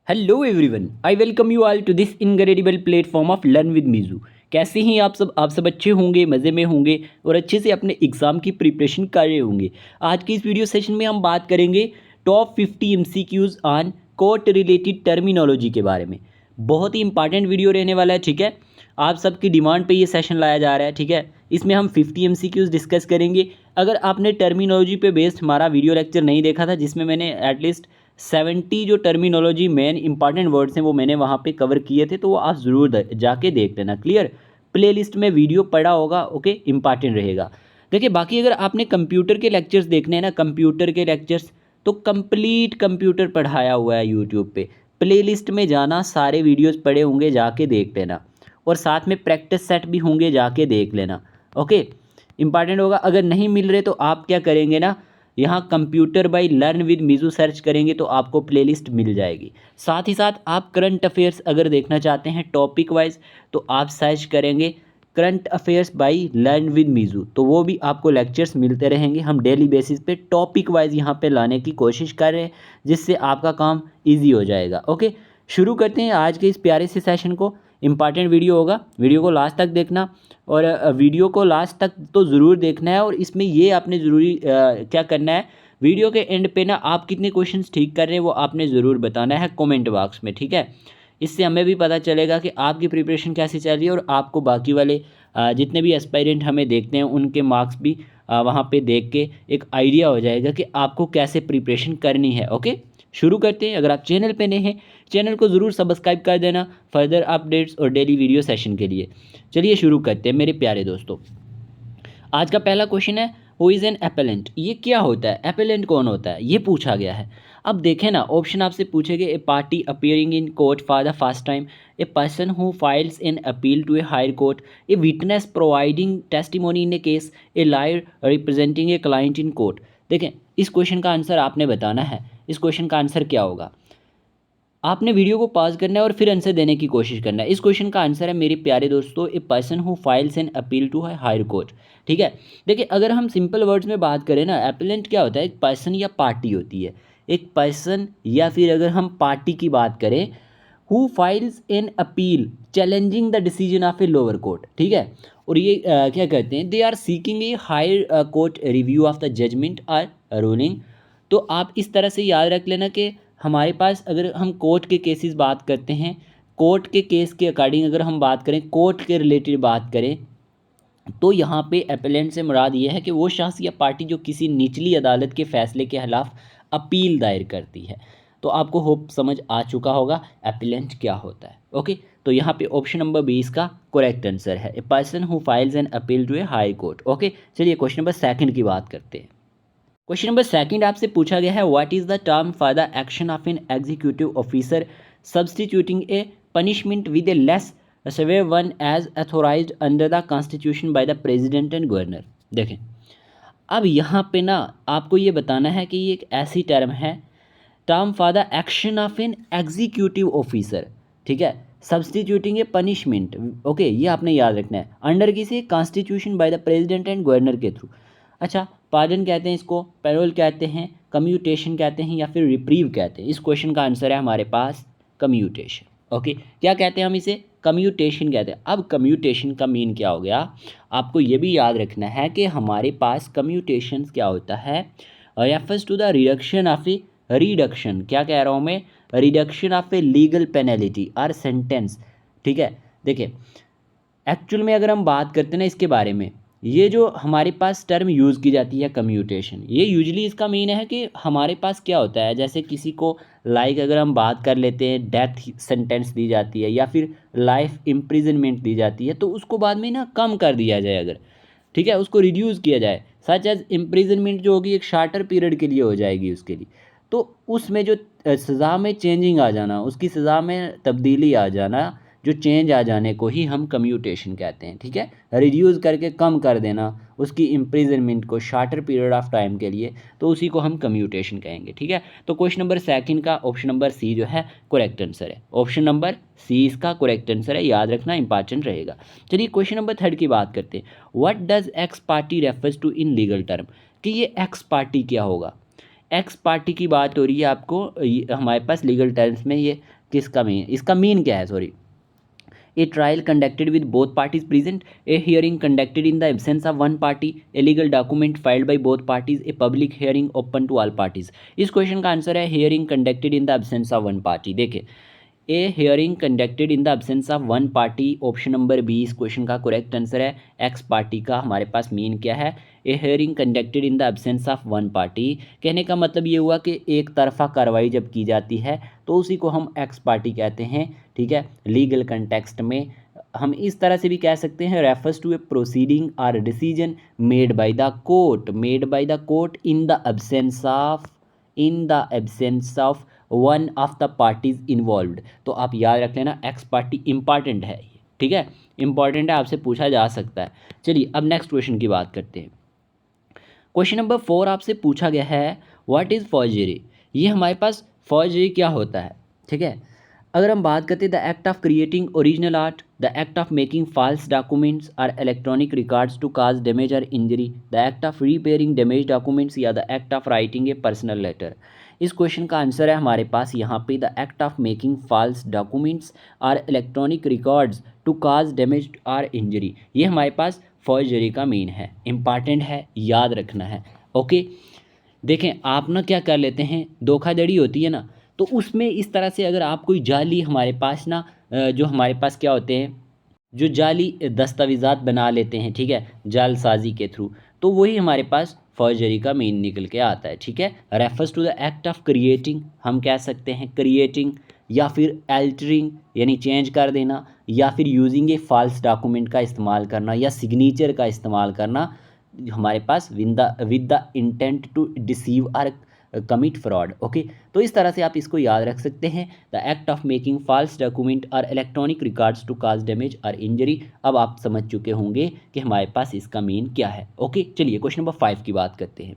Hello everyone, I welcome you all to this incredible platform of learn with Meeju. कैसे हैं आप सब अच्छे होंगे, मज़े में होंगे और अच्छे से अपने एग्ज़ाम की प्रिपरेशन कर रहे होंगे। आज की इस वीडियो सेशन में हम बात करेंगे top 50 MCQs on court related terminology के बारे में। बहुत ही इंपॉर्टेंट वीडियो रहने वाला है, ठीक है। आप सबकी डिमांड पे ये सेशन लाया जा रहा है, ठीक है। इसमें हम 50 एमसीक्यूज़ डिस्कस करेंगे। अगर आपने टर्मिनोलॉजी पे बेस्ड हमारा वीडियो लेक्चर नहीं देखा था, जिसमें मैंने एटलीस्ट 70 जो टर्मिनोलॉजी मेन इंपॉर्टेंट वर्ड्स हैं वो मैंने वहाँ पे कवर किए थे, तो वो आप ज़रूर जाके देख लेना। क्लियर, प्लेलिस्ट में वीडियो पड़ा होगा, ओके, इंपॉर्टेंट रहेगा। देखिए, बाकी अगर आपने कंप्यूटर के लेक्चर्स देखने हैं ना, कंप्यूटर के लेक्चर्स, तो कंप्लीट कंप्यूटर पढ़ाया हुआ है यूट्यूब पे। प्लेलिस्ट में जाना, सारे वीडियोस पड़े होंगे, जाके देख लेना। और साथ में प्रैक्टिस सेट भी होंगे, जाके देख लेना, ओके। इंपॉर्टेंट होगा। अगर नहीं मिल रहे तो आप क्या करेंगे ना, यहाँ कंप्यूटर बाय लर्न विद मीजू सर्च करेंगे तो आपको प्लेलिस्ट मिल जाएगी। साथ ही साथ आप करंट अफेयर्स अगर देखना चाहते हैं टॉपिक वाइज, तो आप सर्च करेंगे current affairs by learn with Meeju, तो वो भी आपको लेक्चर्स मिलते रहेंगे। हम डेली बेसिस पे टॉपिक वाइज यहाँ पे लाने की कोशिश कर रहे हैं, जिससे आपका काम ईजी हो जाएगा, ओके। शुरू करते हैं आज के इस प्यारे से सेशन को। इंपॉर्टेंट वीडियो होगा, वीडियो को लास्ट तक देखना। और वीडियो को लास्ट तक तो ज़रूर देखना है। और इसमें ये आपने ज़रूरी क्या करना है, वीडियो के एंड पे ना आप कितने क्वेश्चंस ठीक कर रहे हैं वो आपने ज़रूर बताना है कमेंट बॉक्स में, ठीक है। इससे हमें भी पता चलेगा कि आपकी प्रिपरेशन कैसी चल रही है, और आपको बाकी वाले जितने भी एस्पायरेंट हमें देखते हैं उनके मार्क्स भी वहाँ पे देख के एक आइडिया हो जाएगा कि आपको कैसे प्रिपरेशन करनी है, ओके। शुरू करते हैं। अगर आप चैनल पे नए हैं, चैनल को ज़रूर सब्सक्राइब कर देना फर्दर अपडेट्स और डेली वीडियो सेशन के लिए। चलिए शुरू करते हैं मेरे प्यारे दोस्तों। आज का पहला क्वेश्चन है, हु इज़ एन एपेलेंट। ये क्या होता है, एपेलेंट कौन होता है, ये पूछा गया है। अब देखें ना, ऑप्शन आपसे पूछेंगे, a party appearing in court for the first time, a person who files an appeal to a higher court, a witness providing testimony in a case, a lawyer representing a client in court. देखें, इस question का answer आपने बताना है। इस question का answer क्या होगा, आपने वीडियो को पॉज करना है और फिर आंसर देने की कोशिश करना है। इस क्वेश्चन का आंसर है मेरे प्यारे दोस्तों, a person who files an appeal to higher court, ठीक है। देखिए, अगर हम सिंपल वर्ड्स में बात करें ना, एपेलेंट क्या होता है, एक पर्सन या पार्टी होती है। एक पर्सन या फिर अगर हम पार्टी की बात करें, who files an appeal challenging the decision of a lower court, ठीक है। और ये क्या कहते हैं, they are seeking a higher court review of the judgment और रूलिंग। तो आप इस तरह से याद रख लेना कि हमारे पास अगर हम कोर्ट के केसेस बात करते हैं, कोर्ट के केस के अकॉर्डिंग अगर हम बात करें, कोर्ट के रिलेटेड बात करें, तो यहाँ पे एपेलेंट से मुराद ये है कि वो शख्स या पार्टी जो किसी निचली अदालत के फैसले के खिलाफ अपील दायर करती है। तो आपको होप समझ आ चुका होगा एपेलेंट क्या होता है, ओके। तो यहाँ पे ऑप्शन नंबर 20 का करेक्ट आंसर है, a person who files an appeal to a high court, okay. चलिए क्वेश्चन नंबर सेकंड की बात करते हैं। क्वेश्चन नंबर सेकंड आपसे पूछा गया है, what is the term for the action of an executive officer substituting a punishment with a less severe one as authorised under the constitution by the president and governor. देखें, अब यहाँ पे ना आपको ये बताना है कि ये एक ऐसी टर्म है, term for the action of an executive officer, ठीक है, सब्सटीट्यूटिंग ए पनिशमेंट, ओके। ये आपने याद रखना है, अंडर किसी constitution by the president and governor के थ्रू। अच्छा, पार्डन कहते हैं इसको, पैरोल कहते हैं, कम्यूटेशन कहते हैं, या फिर रिप्रीव कहते हैं। इस क्वेश्चन का आंसर है हमारे पास कम्यूटेशन, ओके। क्या कहते हैं हम इसे, कम्यूटेशन कहते हैं। अब कम्यूटेशन का मीन क्या हो गया, आपको ये भी याद रखना है कि हमारे पास कम्यूटेशन क्या होता है, refers to the reduction of a, reduction क्या कह रहा हूँ मैं, reduction of a legal penalty और सेंटेंस, ठीक है। देखिए, एक्चुअल में अगर हम बात करते हैं ना इसके बारे में, ये जो हमारे पास टर्म यूज़ की जाती है कम्यूटेशन, ये यूजली इसका मीन है कि हमारे पास क्या होता है, जैसे किसी को अगर हम बात कर लेते हैं, डेथ सेंटेंस दी जाती है या फिर लाइफ इम्प्रिजनमेंट दी जाती है, तो उसको बाद में ना कम कर दिया जाए अगर, ठीक है, उसको रिड्यूस किया जाए। सच एज इम्प्रिजनमेंट जो होगी एक शार्टर पीरियड के लिए हो जाएगी उसके लिए, तो उसमें जो सज़ा में चेंजिंग आ जाना, उसकी सज़ा में तब्दीली आ जाना, जो चेंज आ जाने को ही हम कम्यूटेशन कहते हैं, ठीक है। रिड्यूस करके कम कर देना उसकी इम्प्रिजनमेंट को शार्टर पीरियड ऑफ टाइम के लिए, तो उसी को हम कम्यूटेशन कहेंगे, ठीक है। तो क्वेश्चन नंबर सेकंड का ऑप्शन नंबर सी जो है करेक्ट आंसर है। ऑप्शन नंबर सी इसका करेक्ट आंसर है, याद रखना, इंपॉर्टेंट रहेगा। चलिए क्वेश्चन नंबर थर्ड की बात करते हैं, what does ex parte refers to in legal term, कि ये एक्स पार्टी क्या होगा। एक्स पार्टी की बात हो रही है आपको, हमारे पास लीगल टर्म्स में ये किसका मीन, इसका मीन क्या है, sorry. A trial conducted with both parties present, a hearing conducted in the absence of one party, a legal document filed by both parties, a public hearing open to all parties। इस question का answer है hearing conducted in the absence of one party। देखिए, a hearing conducted in the absence of one party, option number B इस question का correct answer है। Ex party का हमारे पास मीन क्या है, a hearing conducted in the absence of one party. कहने का मतलब ये हुआ कि एक तरफा कार्रवाई जब की जाती है तो उसी को हम एक्स पार्टी कहते हैं, ठीक है। लीगल कंटेक्स्ट में हम इस तरह से भी कह सकते हैं, refers to a proceeding or decision made by the court, made by the court in the absence of one of the parties involved. तो आप याद रख लेना, एक्स पार्टी इंपॉर्टेंट है, ठीक है, इंपॉर्टेंट है, आपसे पूछा जा सकता है। चलिए अब नेक्स्ट क्वेश्चन की बात करते हैं। क्वेश्चन नंबर 4 आपसे पूछा गया है, व्हाट इज़ फॉर्जरी। ये हमारे पास फॉर्जरी क्या होता है, ठीक है। अगर हम बात करते हैं, the act of creating original art, the act of making false documents और electronic records to cause damage और injury, the act of repairing damage documents या the act of writing a personal letter. इस question का answer है हमारे पास यहाँ पे the act of making false documents और electronic records to cause damage और इंजरी। ये हमारे पास फॉर्जरी का मीन है, इंपॉर्टेंट है, याद रखना है। ओके, देखें आप ना क्या कर लेते हैं, धोखाधड़ी होती है ना, तो उसमें इस तरह से अगर आप कोई जाली हमारे पास ना जो हमारे पास क्या होते हैं, जो जाली दस्तावेज़ात बना लेते हैं, ठीक है, जालसाजी के थ्रू, तो वही हमारे पास फॉर्जरी का मीन निकल के आता है, ठीक है। Refers to the act of creating, हम कह सकते हैं क्रिएटिंग, या फिर एल्टरिंग यानी चेंज कर देना, या फिर यूजिंग ए फॉल्स डॉक्यूमेंट का इस्तेमाल करना, या सिग्नेचर का इस्तेमाल करना हमारे पास with the intent to deceive और कमिट फ्रॉड। ओके, तो इस तरह से आप इसको याद रख सकते हैं, the act of making false document और electronic records to cause damage और इंजरी। अब आप समझ चुके होंगे कि हमारे पास इसका मीन क्या है। ओके, चलिए क्वेश्चन नंबर 5 की बात करते हैं।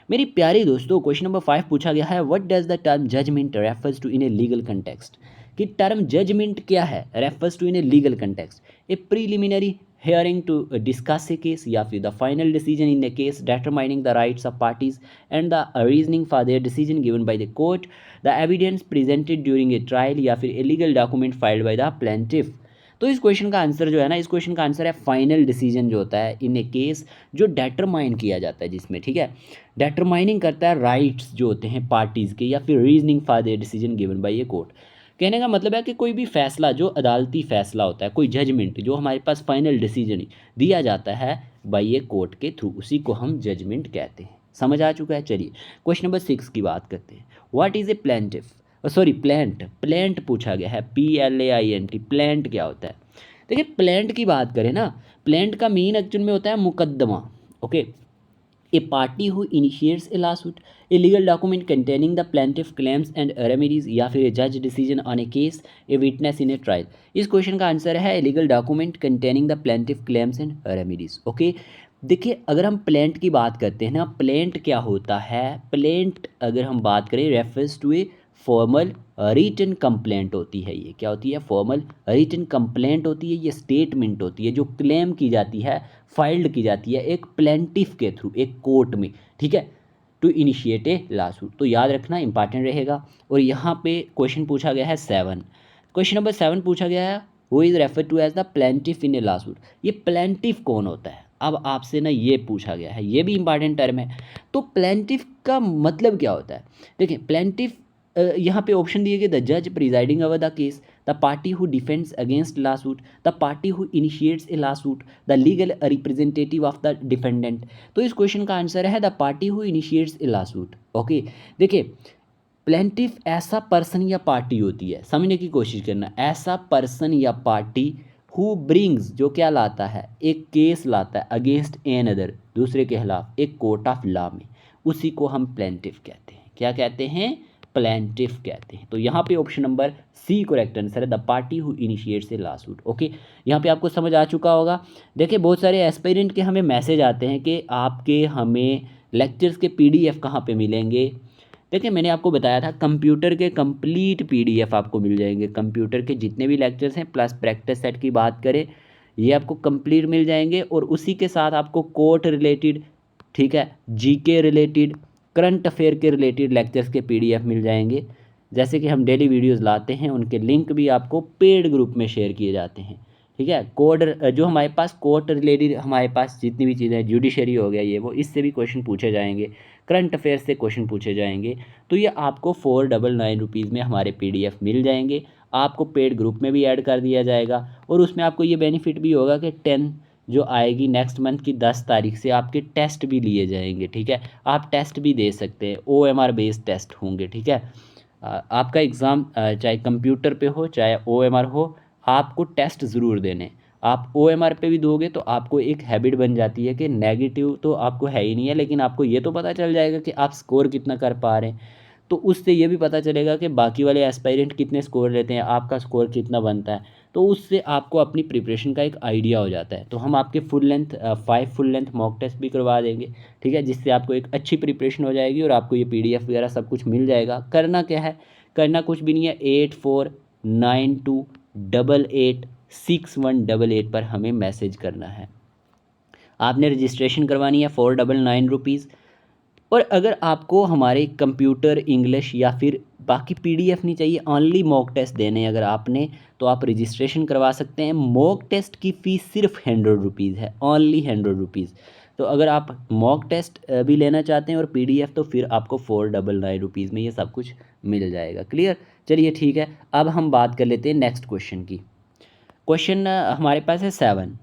मेरी प्यारे दोस्तों, क्वेश्चन नंबर 5 पूछा गया है, what does the term judgment refers to in a legal context. कि टर्म जजमेंट क्या है, refers to in a legal context, a preliminary hearing to discuss a case या फिर the final decision in a case determining the rights of parties and the reasoning for their decision given by the court, the evidence presented during a trial या फिर a legal document filed by the plaintiff। तो इस question का answer जो है ना, इस question का आंसर है फाइनल डिसीजन जो होता है इन ए केस, जो डेटरमाइन किया जाता है जिसमें, ठीक है, डेटरमाइनिंग करता है राइट्स जो होते हैं पार्टीज़ के, या फिर reasoning for their decision given by a court. कहने का मतलब है कि कोई भी फैसला जो अदालती फैसला होता है, कोई जजमेंट जो हमारे पास फाइनल डिसीजन दिया जाता है बाय ए कोर्ट के थ्रू, उसी को हम जजमेंट कहते हैं। समझ आ चुका है। चलिए क्वेश्चन नंबर 6 की बात करते हैं। What is A plaintiff, sorry plaint पूछा गया है, PLAINT, प्लेंट क्या होता है। देखिए प्लेंट की बात करें ना, प्लेंट का मीन एक्चुअल में होता है मुकदमा। Okay, a party who initiates a lawsuit, a legal document containing the plaintiff claims and remedies, या फिर a judge decision on a case, a witness in a trial। इस क्वेश्चन का answer है a legal document containing the plaintiff claims and remedies। Okay, देखिए अगर हम plaint की बात करते हैं ना, प्लेंट क्या होता है, प्लेंट अगर हम बात करें refers to a formal written complaint होती है। ये क्या होती है, फॉर्मल रिटन कंप्लेंट होती है, ये स्टेटमेंट होती है जो क्लेम की जाती है, फाइल्ड की जाती है एक प्लेंटिफ के थ्रू, एक कोर्ट में, ठीक है, टू इनिशिएट ए लॉसूट। तो याद रखना इंपॉर्टेंट रहेगा। और यहाँ पे क्वेश्चन पूछा गया है 7, क्वेश्चन नंबर 7 पूछा गया है, who is refer to as the plaintiff in a lawsuit. ये प्लेंटिफ कौन होता है, अब आपसे ना ये पूछा गया है, ये भी इंपॉर्टेंट टर्म है। तो प्लेंटिफ का मतलब क्या होता है, देखिए प्लेंटिफ यहाँ पे ऑप्शन दिए गए, द जज presiding over the case, the party who defends against lawsuit, the party who initiates a lawsuit, the legal representative of the defendant. तो इस क्वेश्चन का आंसर है the party who initiates a lawsuit. Okay, देखिए plaintiff ऐसा person या party होती है, समझने की कोशिश करना, ऐसा पर्सन या पार्टी हु ब्रिंग्स, जो क्या लाता है, एक केस लाता है अगेंस्ट एन अदर, दूसरे के खिलाफ एक कोर्ट ऑफ लॉ में, उसी को हम प्लेंटिफ कहते हैं। क्या कहते हैं, प्लेंटिफ कहते हैं। तो यहाँ पे option number C correct answer है, the party who initiates a lawsuit. Okay, यहाँ पे आपको समझ आ चुका होगा। देखिए बहुत सारे एस्पायरेंट के हमें मैसेज आते हैं कि आपके हमें लेक्चर्स के PDF कहाँ पे मिलेंगे। देखिए मैंने आपको बताया था कंप्यूटर के कंप्लीट PDF आपको मिल जाएंगे, कंप्यूटर के जितने भी लेक्चर्स हैं प्लस प्रैक्टिस सेट की बात करें, ये आपको कंप्लीट मिल जाएंगे। और उसी के साथ आपको कोर्ट रिलेटेड, ठीक है, GK रिलेटेड, करंट अफेयर के रिलेटेड लेक्चर्स के PDF मिल जाएंगे। जैसे कि हम डेली वीडियोस लाते हैं, उनके लिंक भी आपको पेड ग्रुप में शेयर किए जाते हैं। ठीक है, कोड जो हमारे पास कोर्ट रिलेटेड हमारे पास जितनी भी चीज़ें, जुडिशरी हो गया ये वो, इससे भी क्वेश्चन पूछे जाएंगे, करंट अफेयर से क्वेश्चन पूछे जाएंगे। तो ये आपको 499 रुपीज़ में हमारे PDF मिल जाएंगे। आपको पेड ग्रुप में भी ऐड कर दिया जाएगा और उसमें आपको ये बेनिफिट भी होगा कि 10 जो आएगी नेक्स्ट मंथ की 10 तारीख से आपके टेस्ट भी लिए जाएंगे। ठीक है, आप टेस्ट भी दे सकते हैं, OMR बेस्ड टेस्ट होंगे। ठीक है, आपका एग्ज़ाम चाहे कंप्यूटर पे हो चाहे OMR हो, आपको टेस्ट ज़रूर देने। आप OMR पे भी दोगे तो आपको एक हैबिट बन जाती है कि नेगेटिव तो आपको है ही नहीं है, लेकिन आपको ये तो पता चल जाएगा कि आप स्कोर कितना कर पा रहे हैं। तो उससे ये भी पता चलेगा कि बाकी वाले एस्पायरेंट कितने स्कोर लेते हैं, आपका स्कोर कितना बनता है। तो उससे आपको अपनी प्रिपरेशन का एक आइडिया हो जाता है। तो हम आपके full length 5 full length mock test भी करवा देंगे। ठीक है, जिससे आपको एक अच्छी प्रिपरेशन हो जाएगी और आपको ये PDF वगैरह सब कुछ मिल जाएगा। करना क्या है, करना कुछ भी नहीं है, 8492886188 पर हमें मैसेज करना है। आपने रजिस्ट्रेशन करवानी है 499 रुपीज़। और अगर आपको हमारे कंप्यूटर, इंग्लिश या फिर बाकी PDF नहीं चाहिए, ओनली मॉक टेस्ट देने हैं अगर आपने, तो आप रजिस्ट्रेशन करवा सकते हैं। मॉक टेस्ट की फ़ीस सिर्फ 100 रुपीज़ है, ओनली 100 रुपीज़। तो अगर आप मॉक टेस्ट भी लेना चाहते हैं और PDF, तो फिर आपको 499 रुपीज़ में ये सब कुछ मिल जाएगा। क्लियर, चलिए ठीक है। अब हम बात कर लेते हैं नेक्स्ट क्वेश्चन की। क्वेश्चन हमारे पास है 7।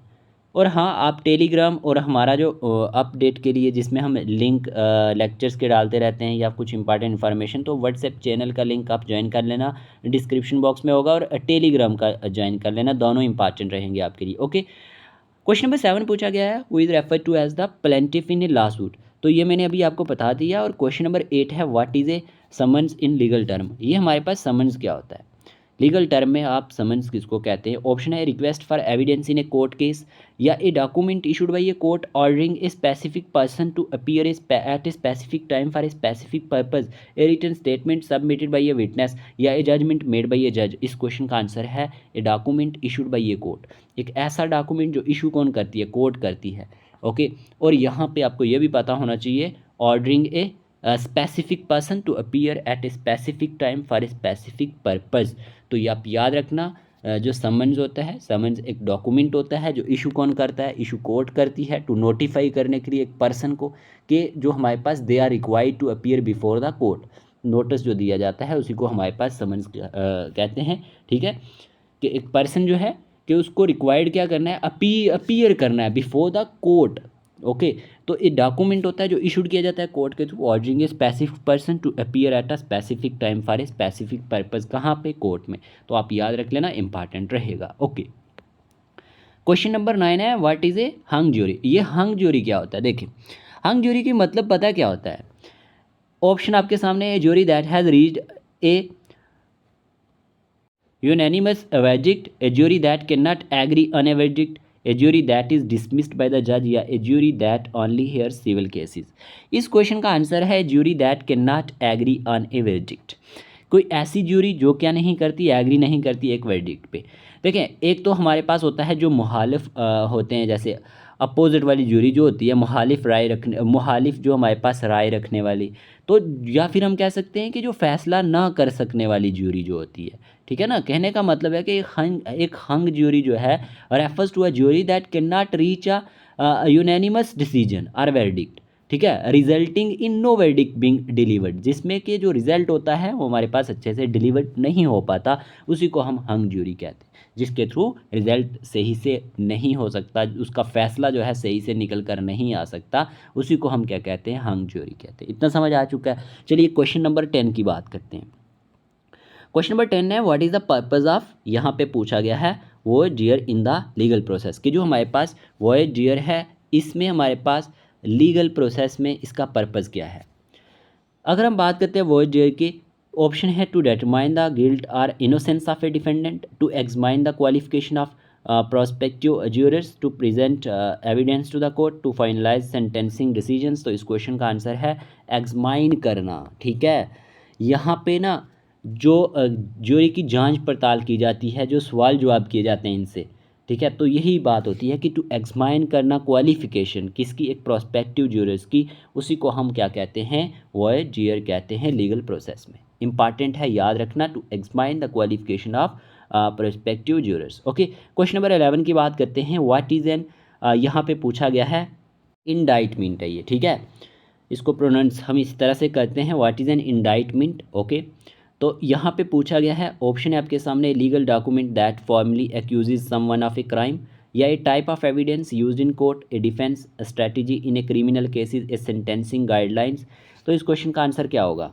और हाँ, आप टेलीग्राम और हमारा जो अपडेट के लिए जिसमें हम लिंक लेक्चर्स के डालते रहते हैं या कुछ इंपॉर्टेंट इन्फॉर्मेशन, तो व्हाट्सएप चैनल का लिंक आप ज्वाइन कर लेना, डिस्क्रिप्शन बॉक्स में होगा, और टेलीग्राम का ज्वाइन कर लेना, दोनों इंपॉर्टेंट रहेंगे आपके लिए। ओके, क्वेश्चन नंबर 7 पूछा गया है, who is refer to as the plaintiff in a lawsuit. तो ये मैंने अभी आपको बता दिया। और क्वेश्चन नंबर 8 है, what is A summons in legal term. ये हमारे पास समन्स क्या होता है, लीगल टर्म में आप समन्स किसको कहते हैं। ऑप्शन है, request for evidence in a court case, या a document issued by a court ordering a specific person to appear at a specific time for a specific purpose, a written statement submitted by a witness, या a judgement made by a जज। इस question का answer है a document issued by a court. एक ऐसा document जो issue कौन करती है, कोर्ट करती है। ओके, और यहाँ पे आपको ये भी पता होना चाहिए, ordering a specific person to appear at a specific time for a specific purpose. तो ये आप याद रखना, जो समन्स होता है, समन्स एक डॉक्यूमेंट होता है जो इशू कौन करता है, इशू कोर्ट करती है, टू नोटिफाई करने के लिए एक पर्सन को कि जो हमारे पास they are required to appear before the court. Notice जो दिया जाता है उसी को हमारे पास समन्स कहते हैं। ठीक है, कि एक पर्सन जो है कि उसको रिक्वायर्ड क्या करना है, अपीयर करना है बिफोर द कोर्ट। ओके, तो ये डॉक्यूमेंट होता है जो इशूड किया जाता है कोर्ट के through, ordering a specific person to appear at a specific time for a specific purpose. कहाँ पे, कोर्ट में। तो आप याद रख लेना, इंपॉर्टेंट रहेगा। ओके, क्वेश्चन नंबर 9 है, what is A hung jury. ये हंग ज्यूरी क्या होता है, देखिए हंग ज्यूरी की मतलब पता क्या होता है। ऑप्शन आपके सामने है, jury that has reached A unanimous verdict, a jury that cannot agree on a verdict, a jury that is dismissed by the judge, या a jury that only hears civil cases। इस question का answer है jury that cannot agree on a verdict। कोई ऐसी jury जो क्या नहीं करती, एग्री नहीं करती एक वर्डिक्ट पे। देखें, एक तो हमारे पास होता है जो मुहालिफ होते हैं, जैसे अपोजिट वाली ज्यूरी जो होती है, मुहालिफ जो हमारे पास राय रखने वाली। तो या फिर हम कह सकते हैं कि जो फैसला ना कर सकने वाली ज्यूरी जो होती है। ठीक है ना, कहने का मतलब है कि एक हंग ज्यूरी जो है refers to a jury that can not reach a unanimous decision और वर्डिक्ट। ठीक है, resulting in no verdict being delivered, जिसमें कि जो रिजल्ट होता है वो हमारे पास अच्छे से डिलीवर्ड नहीं हो पाता, उसी को हम हंग ज्यूरी कहते हैं। जिसके थ्रू रिजल्ट सही से नहीं हो सकता, उसका फैसला जो है सही से निकल कर नहीं आ सकता, उसी को हम क्या कहते हैं, हंग ज्यूरी कहते हैं। इतना समझ आ चुका है। चलिए क्वेश्चन नंबर 10 की बात करते हैं। क्वेश्चन नंबर 10 है, what is the purpose of, यहाँ पे पूछा गया है वॉयजेयर इन द लीगल प्रोसेस, कि जो हमारे पास वॉयजेयर है इसमें हमारे पास लीगल प्रोसेस में इसका पर्पज़ क्या है। अगर हम बात करते हैं वॉयजेयर की, ऑप्शन है, टू डिटरमाइन द गिल्ट और innocence of a defendant, to examine the qualification of prospective jurors, to present evidence to the court, to finalise sentencing decisions. तो इस क्वेश्चन का आंसर है एग्जामाइन करना। ठीक है, यहाँ पे ना जो ज्यूरी की जांच पड़ताल की जाती है, जो सवाल जवाब किए जाते हैं इनसे। ठीक है, तो यही बात होती है कि टू एग्जामाइन करना क्वालिफिकेशन किसकी, एक प्रोस्पेक्टिव ज्यूरर्स की, उसी को हम क्या कहते हैं, वॉयजेयर कहते हैं लीगल प्रोसेस में। इंपॉर्टेंट है, याद रखना, to examine the qualification of prospective jurors. Okay, question number 11 की बात करते हैं। व्हाट इज़ एन, यहाँ पे पूछा गया है इंडाइटमेंट है ये, ठीक है, इसको प्रोनाउंस हम इस तरह से करते हैं, what is N indictment. Okay, तो यहाँ पे पूछा गया है, ऑप्शन है आपके सामने, legal document that formally accuses someone of a crime, या a type of evidence used in court, a defence strategy in a criminal cases, a sentencing guidelines. तो इस क्वेश्चन का आंसर क्या होगा?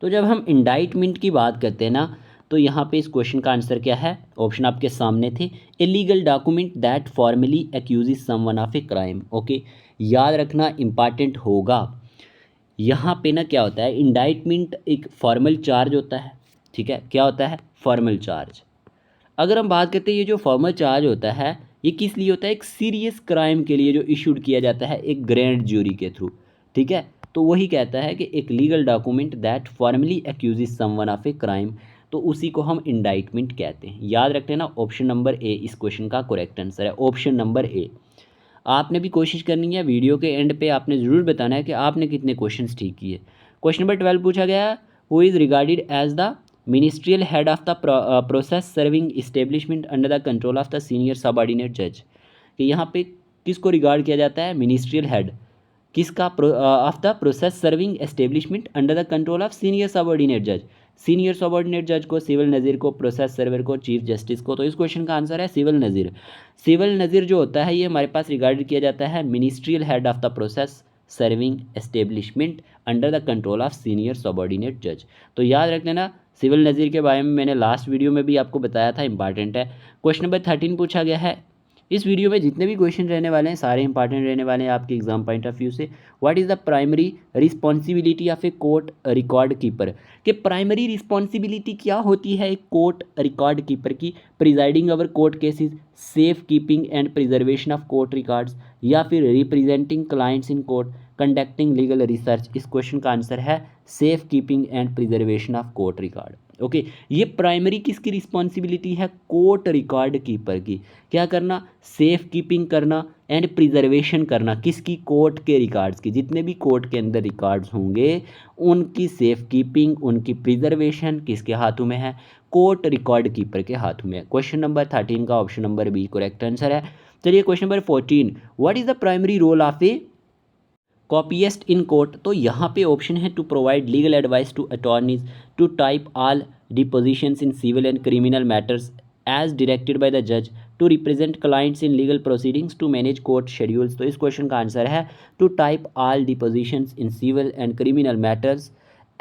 तो जब हम इंडाइटमेंट की बात करते हैं ना, तो यहाँ पे इस क्वेश्चन का आंसर क्या है? ऑप्शन आपके सामने थे, ए legal document that formally accuses someone of a crime. Okay, याद रखना, इंपॉर्टेंट होगा। यहाँ पे ना क्या होता है, इंडाइटमेंट एक फॉर्मल चार्ज होता है, ठीक है, क्या होता है? Formal charge. अगर हम बात करते हैं ये जो फॉर्मल चार्ज होता है, ये किस लिए होता है? एक सीरियस क्राइम के लिए जो इशूड किया जाता है एक ग्रैंड ज्यूरी के थ्रू, ठीक है। तो वही कहता है कि एक legal document that formally accuses someone of a crime, तो उसी को हम इंडाइटमेंट कहते हैं। याद रख लेना, ऑप्शन नंबर ए इस क्वेश्चन का करेक्ट आंसर है, ऑप्शन नंबर ए। आपने भी कोशिश करनी है, वीडियो के एंड पे आपने ज़रूर बताना है कि आपने कितने क्वेश्चंस ठीक किए। क्वेश्चन नंबर 12 पूछा गया, who is regarded as the ministerial head of the process serving establishment under the control of the senior subordinate जज। कि यहाँ पे किसको रिगार्ड किया जाता है? मिनिस्ट्रियल हेड किसका? Of the process serving establishment under the control of senior subordinate जज। सीनियर सबऑर्डिनेट जज को, सिविल नज़ीर को, प्रोसेस सर्वर को, चीफ जस्टिस को। तो इस क्वेश्चन का आंसर है सिविल नज़ीर। सिविल नज़ीर जो होता है ये हमारे पास रिगार्डेड किया जाता है ministerial head of the process serving establishment under the control of senior subordinate जज। तो याद रख लेना, सिविल नज़ीर के बारे में मैंने लास्ट वीडियो में भी आपको बताया था, इंपॉर्टेंट है। क्वेश्चन नंबर 13 पूछा गया है। इस वीडियो में जितने भी क्वेश्चन रहने वाले हैं सारे इंपॉर्टेंट रहने वाले हैं आपके एग्जाम पॉइंट ऑफ व्यू से। What is the primary responsibility of a court record keeper? कि प्राइमरी रिस्पॉन्सिबिलिटी क्या होती है एक कोर्ट रिकॉर्ड कीपर की? Presiding over court cases, safe keeping and preservation of court records, या फिर representing clients in court, conducting legal research. इस question का आंसर है safe keeping and preservation of court record. Okay, ये primary किसकी responsibility है? Court record keeper की। क्या करना? सेफ कीपिंग करना एंड प्रिजर्वेशन करना। किसकी? कोर्ट के रिकॉर्ड्स की। जितने भी कोर्ट के अंदर रिकॉर्ड्स होंगे उनकी सेफ कीपिंग, उनकी प्रिजर्वेशन किसके हाथों में है? कोर्ट रिकॉर्ड कीपर के हाथों में है। क्वेश्चन नंबर 13 का option number B correct answer है। चलिए question number 14, what is the primary role of a copyist in court? तो यहाँ पे ऑप्शन है to provide legal advice to attorneys, to type all depositions in civil and criminal matters as directed by the जज, to represent clients in legal proceedings, to manage court schedules. तो इस question का answer है to type all depositions in civil and criminal matters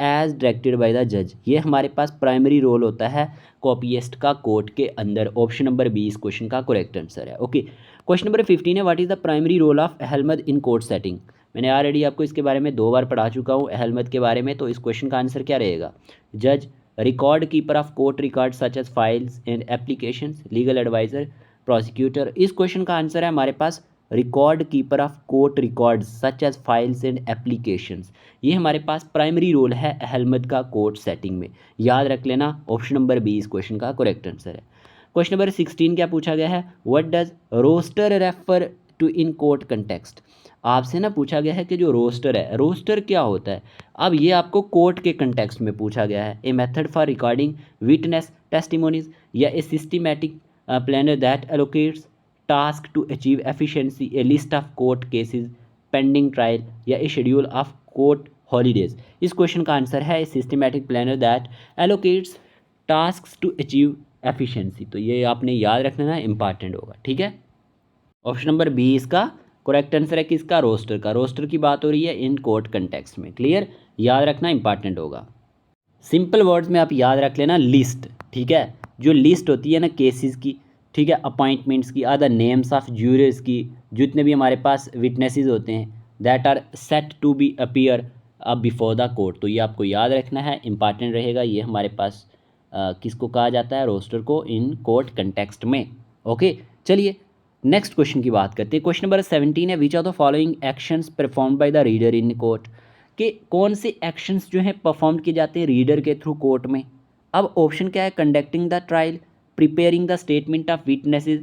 as directed by the जज। ये हमारे पास primary role होता है कॉपीएस्ट का कोर्ट के अंदर। ऑप्शन नंबर बी इस क्वेश्चन का करेक्ट आंसर है। ओके, क्वेश्चन नंबर 15 है, what is the primary role of ahlmad in court setting? मैंने ऑलरेडी आपको इसके बारे में 2 बार पढ़ा चुका हूँ अहलमद के बारे में। तो इस क्वेश्चन का आंसर क्या रहेगा? जज, record keeper of court record such as files and applications, legal adviser, prosecutor. इस क्वेश्चन का आंसर है हमारे पास record keeper of court record such as files and applications. ये हमारे पास प्राइमरी रोल है अहलमद का कोर्ट सेटिंग में। याद रख लेना, ऑप्शन नंबर बी इस क्वेश्चन का करेक्ट आंसर है। क्वेश्चन नंबर 16 क्या पूछा गया है? What does roster refer to in court context? आपसे ना पूछा गया है कि जो रोस्टर है, रोस्टर क्या होता है? अब ये आपको कोर्ट के कंटेक्स्ट में पूछा गया है। A method for recording witness testimonies, या a systematic planner that allocates task to achieve efficiency, a list of court cases pending trial, या a schedule of court holidays. इस क्वेश्चन का आंसर है a systematic planner that allocates task to achieve efficiency. तो ये आपने याद रखना, important होगा, ठीक है। ऑप्शन नंबर बी इसका करेक्ट आंसर है किसका? रोस्टर का। रोस्टर की बात हो रही है इन कोर्ट कंटेक्स्ट में। क्लियर, याद रखना, इंपॉर्टेंट होगा। सिंपल वर्ड्स में आप याद रख लेना लिस्ट, ठीक है। जो लिस्ट होती है ना केसेस की, ठीक है, अपॉइंटमेंट्स की, are the names of jurors की, जितने भी हमारे पास विटनेसेस होते हैं that are set to be appear before the court. तो ये आपको याद रखना है, इंपॉर्टेंट रहेगा। ये हमारे पास किसको कहा जाता है? रोस्टर को इन कोर्ट कंटेक्स्ट में। ओके, चलिए नेक्स्ट क्वेश्चन की बात करते हैं। क्वेश्चन नंबर 17 है, which are the following actions perform by the reader in court? कि कौन से एक्शंस जो हैं परफॉर्म किए जाते हैं रीडर के थ्रू कोर्ट में? अब ऑप्शन क्या है? Conducting the trial, preparing the statement of witnesses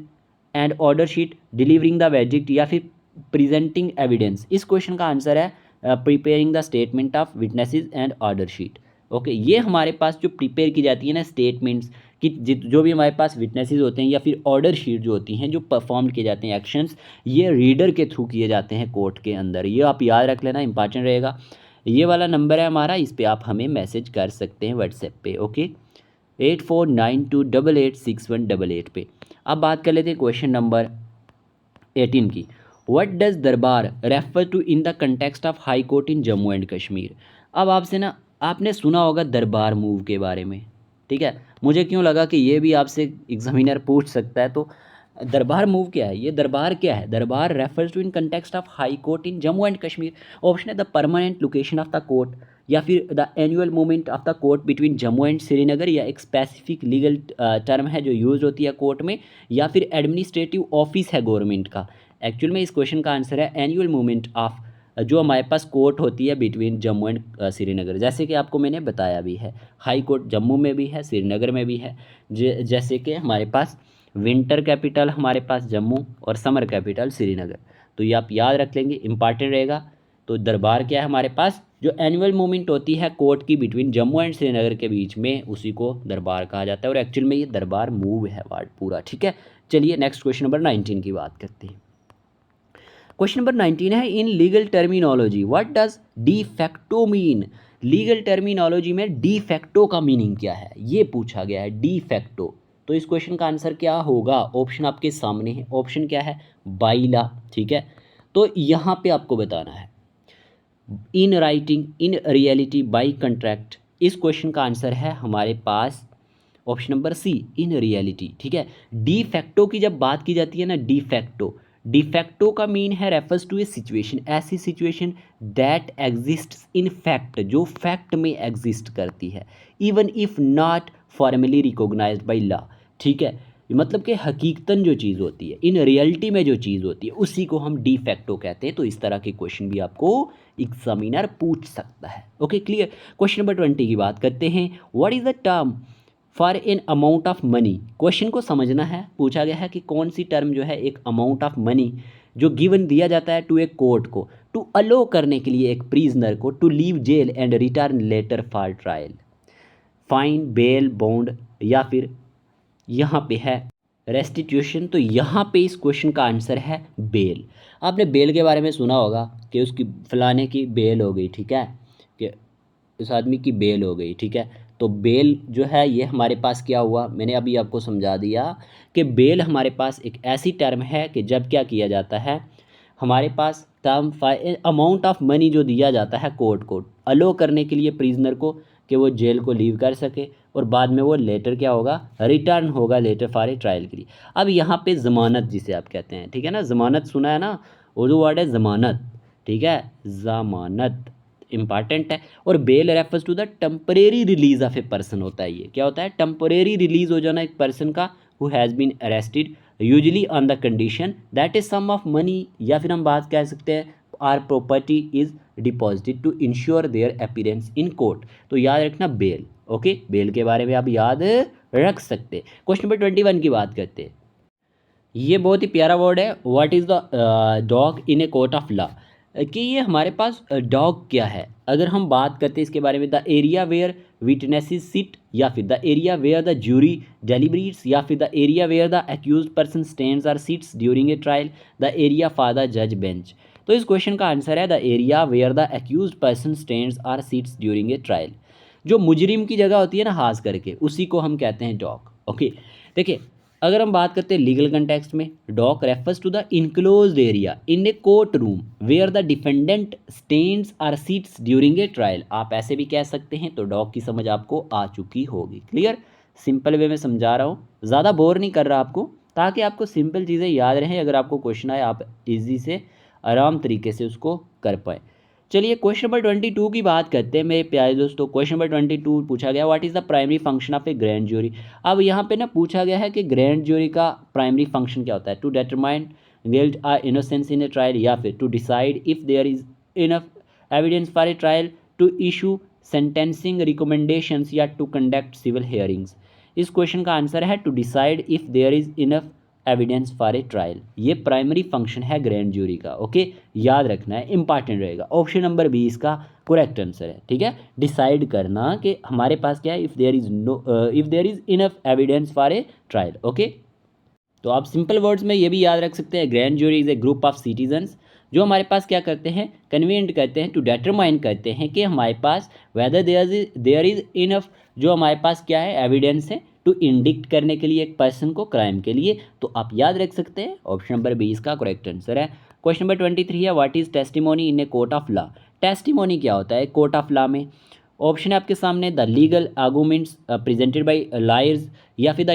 and order sheet, delivering the verdict, या फिर प्रेजेंटिंग एविडेंस। इस क्वेश्चन का आंसर है preparing the statement of witnesses and order sheet. Okay, ये हमारे पास जो प्रिपेयर की जाती है ना स्टेटमेंट्स कि जो भी हमारे पास विटनेसेस होते हैं या फिर ऑर्डर शीट जो होती हैं जो परफॉर्म किए जाते हैं एक्शंस, ये रीडर के थ्रू किए जाते हैं कोर्ट के अंदर। ये आप याद रख लेना, इंपॉर्टेंट रहेगा। ये वाला नंबर है हमारा, इस पर आप हमें मैसेज कर सकते हैं व्हाट्सएप पे। ओके, 8492886188 पे। अब बात कर लेते हैं क्वेश्चन नंबर 18 की। What does darbar refer to in the context of high court in Jammu and Kashmir. अब आपसे ना, आपने सुना होगा दरबार मूव के बारे में, ठीक है। मुझे क्यों लगा कि ये भी आपसे एग्जामिनर पूछ सकता है, तो दरबार मूव क्या है, ये दरबार क्या है। दरबार refers to in context of high court in Jammu and Kashmir. Option है the permanent location of the court, या फिर the annual movement of the court between Jammu and Srinagar, या एक स्पेसिफिक लीगल टर्म है जो यूज होती है कोर्ट में, या फिर एडमिनिस्ट्रेटिव ऑफिस है गवर्नमेंट का। एक्चुअल में इस क्वेश्चन का आंसर है एनुअल मूवमेंट ऑफ, जो हमारे पास कोर्ट होती है बिटवीन जम्मू एंड श्रीनगर। जैसे कि आपको मैंने बताया भी है, हाई कोर्ट जम्मू में भी है, श्रीनगर में भी है। जैसे कि हमारे पास विंटर कैपिटल हमारे पास जम्मू और समर कैपिटल श्रीनगर। तो ये आप याद रख लेंगे, इंपॉर्टेंट रहेगा। तो दरबार क्या है हमारे पास, जो एनुअल मूवमेंट होती है कोर्ट की बिटवीन जम्मू एंड श्रीनगर के बीच में, उसी को दरबार कहा जाता है। और एक्चुअल में ये दरबार मूव है वर्ड पूरा, ठीक है। चलिए नेक्स्ट क्वेश्चन नंबर 19 की बात करते हैं। क्वेश्चन नंबर 19 है, in legal terminology what does de facto mean. Legal terminology में डी फैक्टो का मीनिंग क्या है, ये पूछा गया है, डी फैक्टो। तो इस क्वेश्चन का आंसर क्या होगा, ऑप्शन आपके सामने है। ऑप्शन क्या है, बाई लॉ, ठीक है। तो यहाँ पे आपको बताना है in writing, in reality, by contract. इस क्वेश्चन का आंसर है हमारे पास option number C, in reality, ठीक है। डी फैक्टो की जब बात की जाती है ना, डी फैक्टो, डिफैक्टो का मीन है रेफर्स टू ए सिचुएशन, ऐसी situation that exists in fact, जो फैक्ट में एग्जिस्ट करती है, even if not formally recognised by law, ठीक है। मतलब कि हकीकतन जो चीज़ होती है, इन रियलिटी में जो चीज़ होती है, उसी को हम डी फैक्टो कहते हैं। तो इस तरह के क्वेश्चन भी आपको एग्जामिनर पूछ सकता है। Okay, clear. क्वेश्चन नंबर 20 की बात करते हैं। What is the term for an amount of money. Question को समझना है, पूछा गया है कि कौन सी टर्म जो है एक अमाउंट ऑफ मनी जो गिवन दिया जाता है टू ए कोर्ट को, टू अलो करने के लिए एक प्रिजनर को to leave jail and return later for trial. Fine, bail, bond, या फिर यहाँ पे है रेस्टिट्यूशन। तो यहाँ पे इस क्वेश्चन का आंसर है बेल। आपने बेल के बारे में सुना होगा कि उसकी फलाने की बेल हो गई, ठीक है, कि उस आदमी की बेल हो गई, ठीक है। तो बेल जो है ये हमारे पास क्या हुआ, मैंने अभी आपको समझा दिया कि बेल हमारे पास एक ऐसी टर्म है कि जब क्या किया जाता है, हमारे पास टर्म अमाउंट ऑफ मनी जो दिया जाता है कोर्ट को अलो करने के लिए प्रिजनर को कि वो जेल को लीव कर सके, और बाद में वो लेटर क्या होगा, रिटर्न होगा लेटर फॉर ए ट्रायल के लिए। अब यहाँ पे ज़मानत जिसे आप कहते हैं, ठीक है ना, ज़मानत सुना है ना, उर्दू वर्ड है ज़मानत, ठीक है, ज़मानत इंपॉर्टेंट है। और bail refers to the temporary release of a person होता है। ये क्या होता है, टेम्परेरी रिलीज हो जाना एक पर्सन का who has been arrested, usually on the condition that is sum of money, या फिर हम बात कह सकते हैं or property is deposited to ensure their appearance in court. तो याद रखना बेल। ओके, बेल के बारे में आप याद रख सकते। क्वेश्चन नंबर 21 की बात करते हैं। ये बहुत ही प्यारा वर्ड है, what is the dog in a court of law, कि ये हमारे पास डॉग क्या है। अगर हम बात करते हैं इसके बारे में, the area where witnesses sit, या फिर the area where the jury deliberates, या फिर the area where the accused person stands or sits during a trial, the area for the जज बेंच। तो इस क्वेश्चन का आंसर है the area where the accused person stands or sits during a trial. जो मुजरिम की जगह होती है ना खास करके, उसी को हम कहते हैं डॉग। ओके, देखिए अगर हम बात करते हैं लीगल कंटेक्स्ट में, dock refers to the enclosed area in a courtroom where the defendant stands or sits during a trial. आप ऐसे भी कह सकते हैं। तो डॉक की समझ आपको आ चुकी होगी। क्लियर, सिंपल वे में समझा रहा हूँ, ज़्यादा बोर नहीं कर रहा आपको, ताकि आपको सिंपल चीज़ें याद रहें। अगर आपको क्वेश्चन आए आप ईजी से आराम तरीके से उसको कर पाएँ। चलिए क्वेश्चन नंबर 22 की बात करते हैं मेरे प्यारे दोस्तों। क्वेश्चन नंबर 22 पूछा गया, what is the primary function of a grand jury. अब यहाँ पे ना पूछा गया है कि ग्रैंड ज्यूरी का प्राइमरी फंक्शन क्या होता है, टू डिटरमाइन गिल्ट और इनोसेंस इन ए ट्रायल, या फिर to decide if there is enough evidence for a trial, to issue sentencing recommendations, या टू कंडक्ट सिविल हियरिंग्स। इस क्वेश्चन का आंसर है to decide if there is enough evidence for a trial. ये primary function है grand jury का। Okay, याद रखना है, इंपॉर्टेंट रहेगा। ऑप्शन नंबर बी इसका करेक्ट आंसर है। ठीक है, डिसाइड करना कि हमारे पास क्या है, if there is enough evidence for a trial. Okay, तो आप सिंपल वर्ड्स में ये भी याद रख सकते हैं, grand jury is a group of citizens जो हमारे पास क्या करते हैं, कन्वीनियंट करते हैं, टू डिटरमाइन करते हैं कि हमारे पास वेदर देयर इज़ इनफ, जो हमारे पास क्या है, एविडेंस है टू इंडिक्ट करने के लिए एक पर्सन को क्राइम के लिए। तो आप याद रख सकते हैं, ऑप्शन नंबर बी इसका करेक्ट आंसर है। क्वेश्चन नंबर 23 है, what is testimony in a court of law. Testimony क्या होता है कोर्ट ऑफ लॉ में? ऑप्शन है आपके सामने, the legal arguments presented by lawyers, या फिर द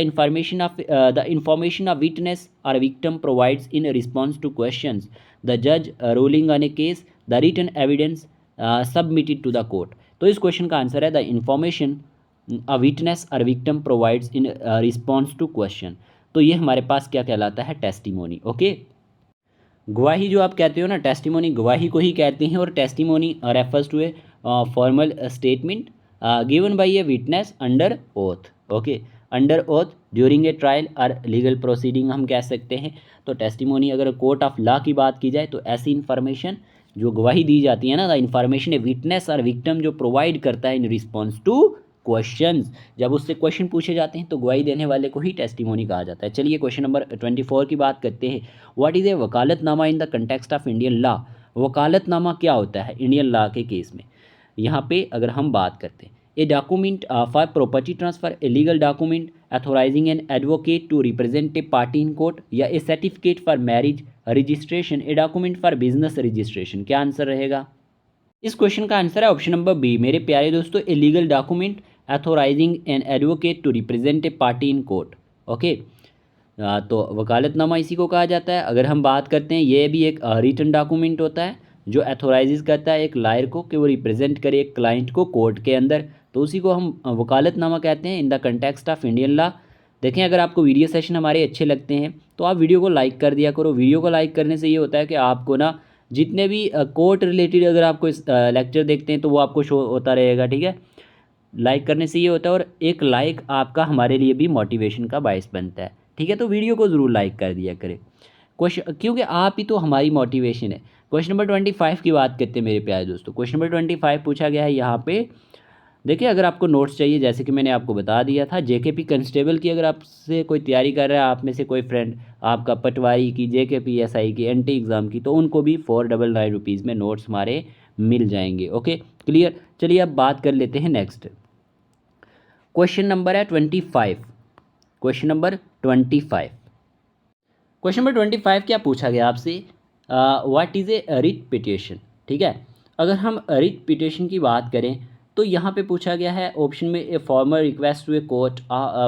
इंफॉर्मेशन ऑफ विटनेस और victim provides in response to questions, the जज ruling on a case, the written evidence submitted to the court. तो इस क्वेश्चन का आंसर है द इंफॉर्मेशन अ विटनेस और victim provides in response to question. तो ये हमारे पास क्या कहलाता है, टेस्टिमोनी। ओके, गवाही जो आप कहते हो ना, टेस्टिमोनी गवाही को ही कहते हैं, और testimony refers to a formal statement given by a witness under oath. Okay, under oath during a trial और लीगल प्रोसीडिंग हम कह सकते हैं। तो टेस्टिमोनी अगर कोर्ट ऑफ लॉ की बात की जाए तो ऐसी इन्फॉर्मेशन जो गवाही दी जाती है ना, द इन्फॉर्मेशन ए विटनेस और विक्टिम जो प्रोवाइड करता है इन रिस्पॉन्स टू क्वेश्चंस, जब उससे क्वेश्चन पूछे जाते हैं तो गवाही देने वाले को ही टेस्टिमोनी कहा जाता है। चलिए क्वेश्चन नंबर 24 की बात करते हैं। What is a vakalatnama in the context of Indian law. Vakalatnama क्या होता है इंडियन लॉ के केस में? यहाँ पे अगर हम बात करते हैं, a document for property transfer, a legal document authorising an advocate to represent a party in court, या a certificate for marriage registration, a document for business registration. क्या आंसर रहेगा? इस क्वेश्चन का आंसर है ऑप्शन नंबर बी मेरे प्यारे दोस्तों, a legal document authorising an advocate to represent a party in court. Okay, तो वकालतनामा इसी को कहा जाता है। अगर हम बात करते हैं, ये भी एक रिटन डॉक्यूमेंट होता है जो अथोराइज करता है एक लायर को कि वो रिप्रेजेंट करे एक क्लाइंट को कोर्ट के अंदर, तो उसी को हम वकालतनामा कहते हैं इन the context of Indian law. देखें, अगर आपको वीडियो सेशन हमारे अच्छे लगते हैं तो आप वीडियो को लाइक कर दिया करो। वीडियो को लाइक करने से ये होता है कि आपको ना जितने भी कोर्ट रिलेटेड अगर आपको लेक्चर देखते हैं तो वो आपको शो होता रहेगा। ठीक है, लाइक करने से ये होता है, और एक लाइक आपका हमारे लिए भी मोटिवेशन का बायस बनता है। ठीक है, तो वीडियो को ज़रूर लाइक कर दिया करें क्वेश्चन, क्योंकि आप ही तो हमारी मोटिवेशन है। क्वेश्चन नंबर 25 की बात करते हैं मेरे प्यारे दोस्तों। क्वेश्चन नंबर 25 पूछा गया है यहाँ पे। देखिए, अगर आपको नोट्स चाहिए, जैसे कि मैंने आपको बता दिया था, जेकेपी कांस्टेबल की अगर आपसे कोई तैयारी कर रहा है, आप में से कोई फ्रेंड आपका पटवारी की, जेकेपी एसआई की, एनटी एग्ज़ाम की, तो उनको भी 499 रुपीज़ में नोट्स हमारे मिल जाएंगे। Okay, clear. चलिए अब बात कर लेते हैं नेक्स्ट। क्वेश्चन नंबर है 25। Question number 25। क्वेश्चन नंबर 25 क्या पूछा गया आपसे? What is A writ petition. ठीक है, अगर हम रिट पिटिशन की बात करें तो यहाँ पे पूछा गया है ऑप्शन में, a formal request to a court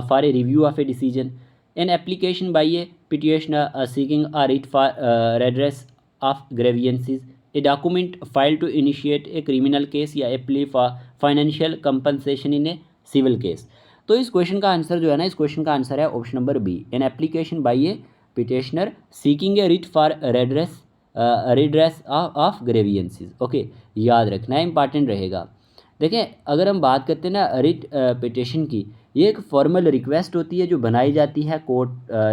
for a review of a decision, an application by a petitioner seeking a writ for redress of grievances, a document file to initiate a criminal case, या a plea for financial compensation in a civil case. तो इस question का answer जो है ना, इस question का answer है option number B, an application by a petitioner seeking a writ for redress of grievances. Okay, याद रखना है, इंपॉर्टेंट रहेगा। देखें, अगर हम बात करते हैं ना रिट पिटिशन की, ये एक फॉर्मल रिक्वेस्ट होती है जो बनाई जाती है court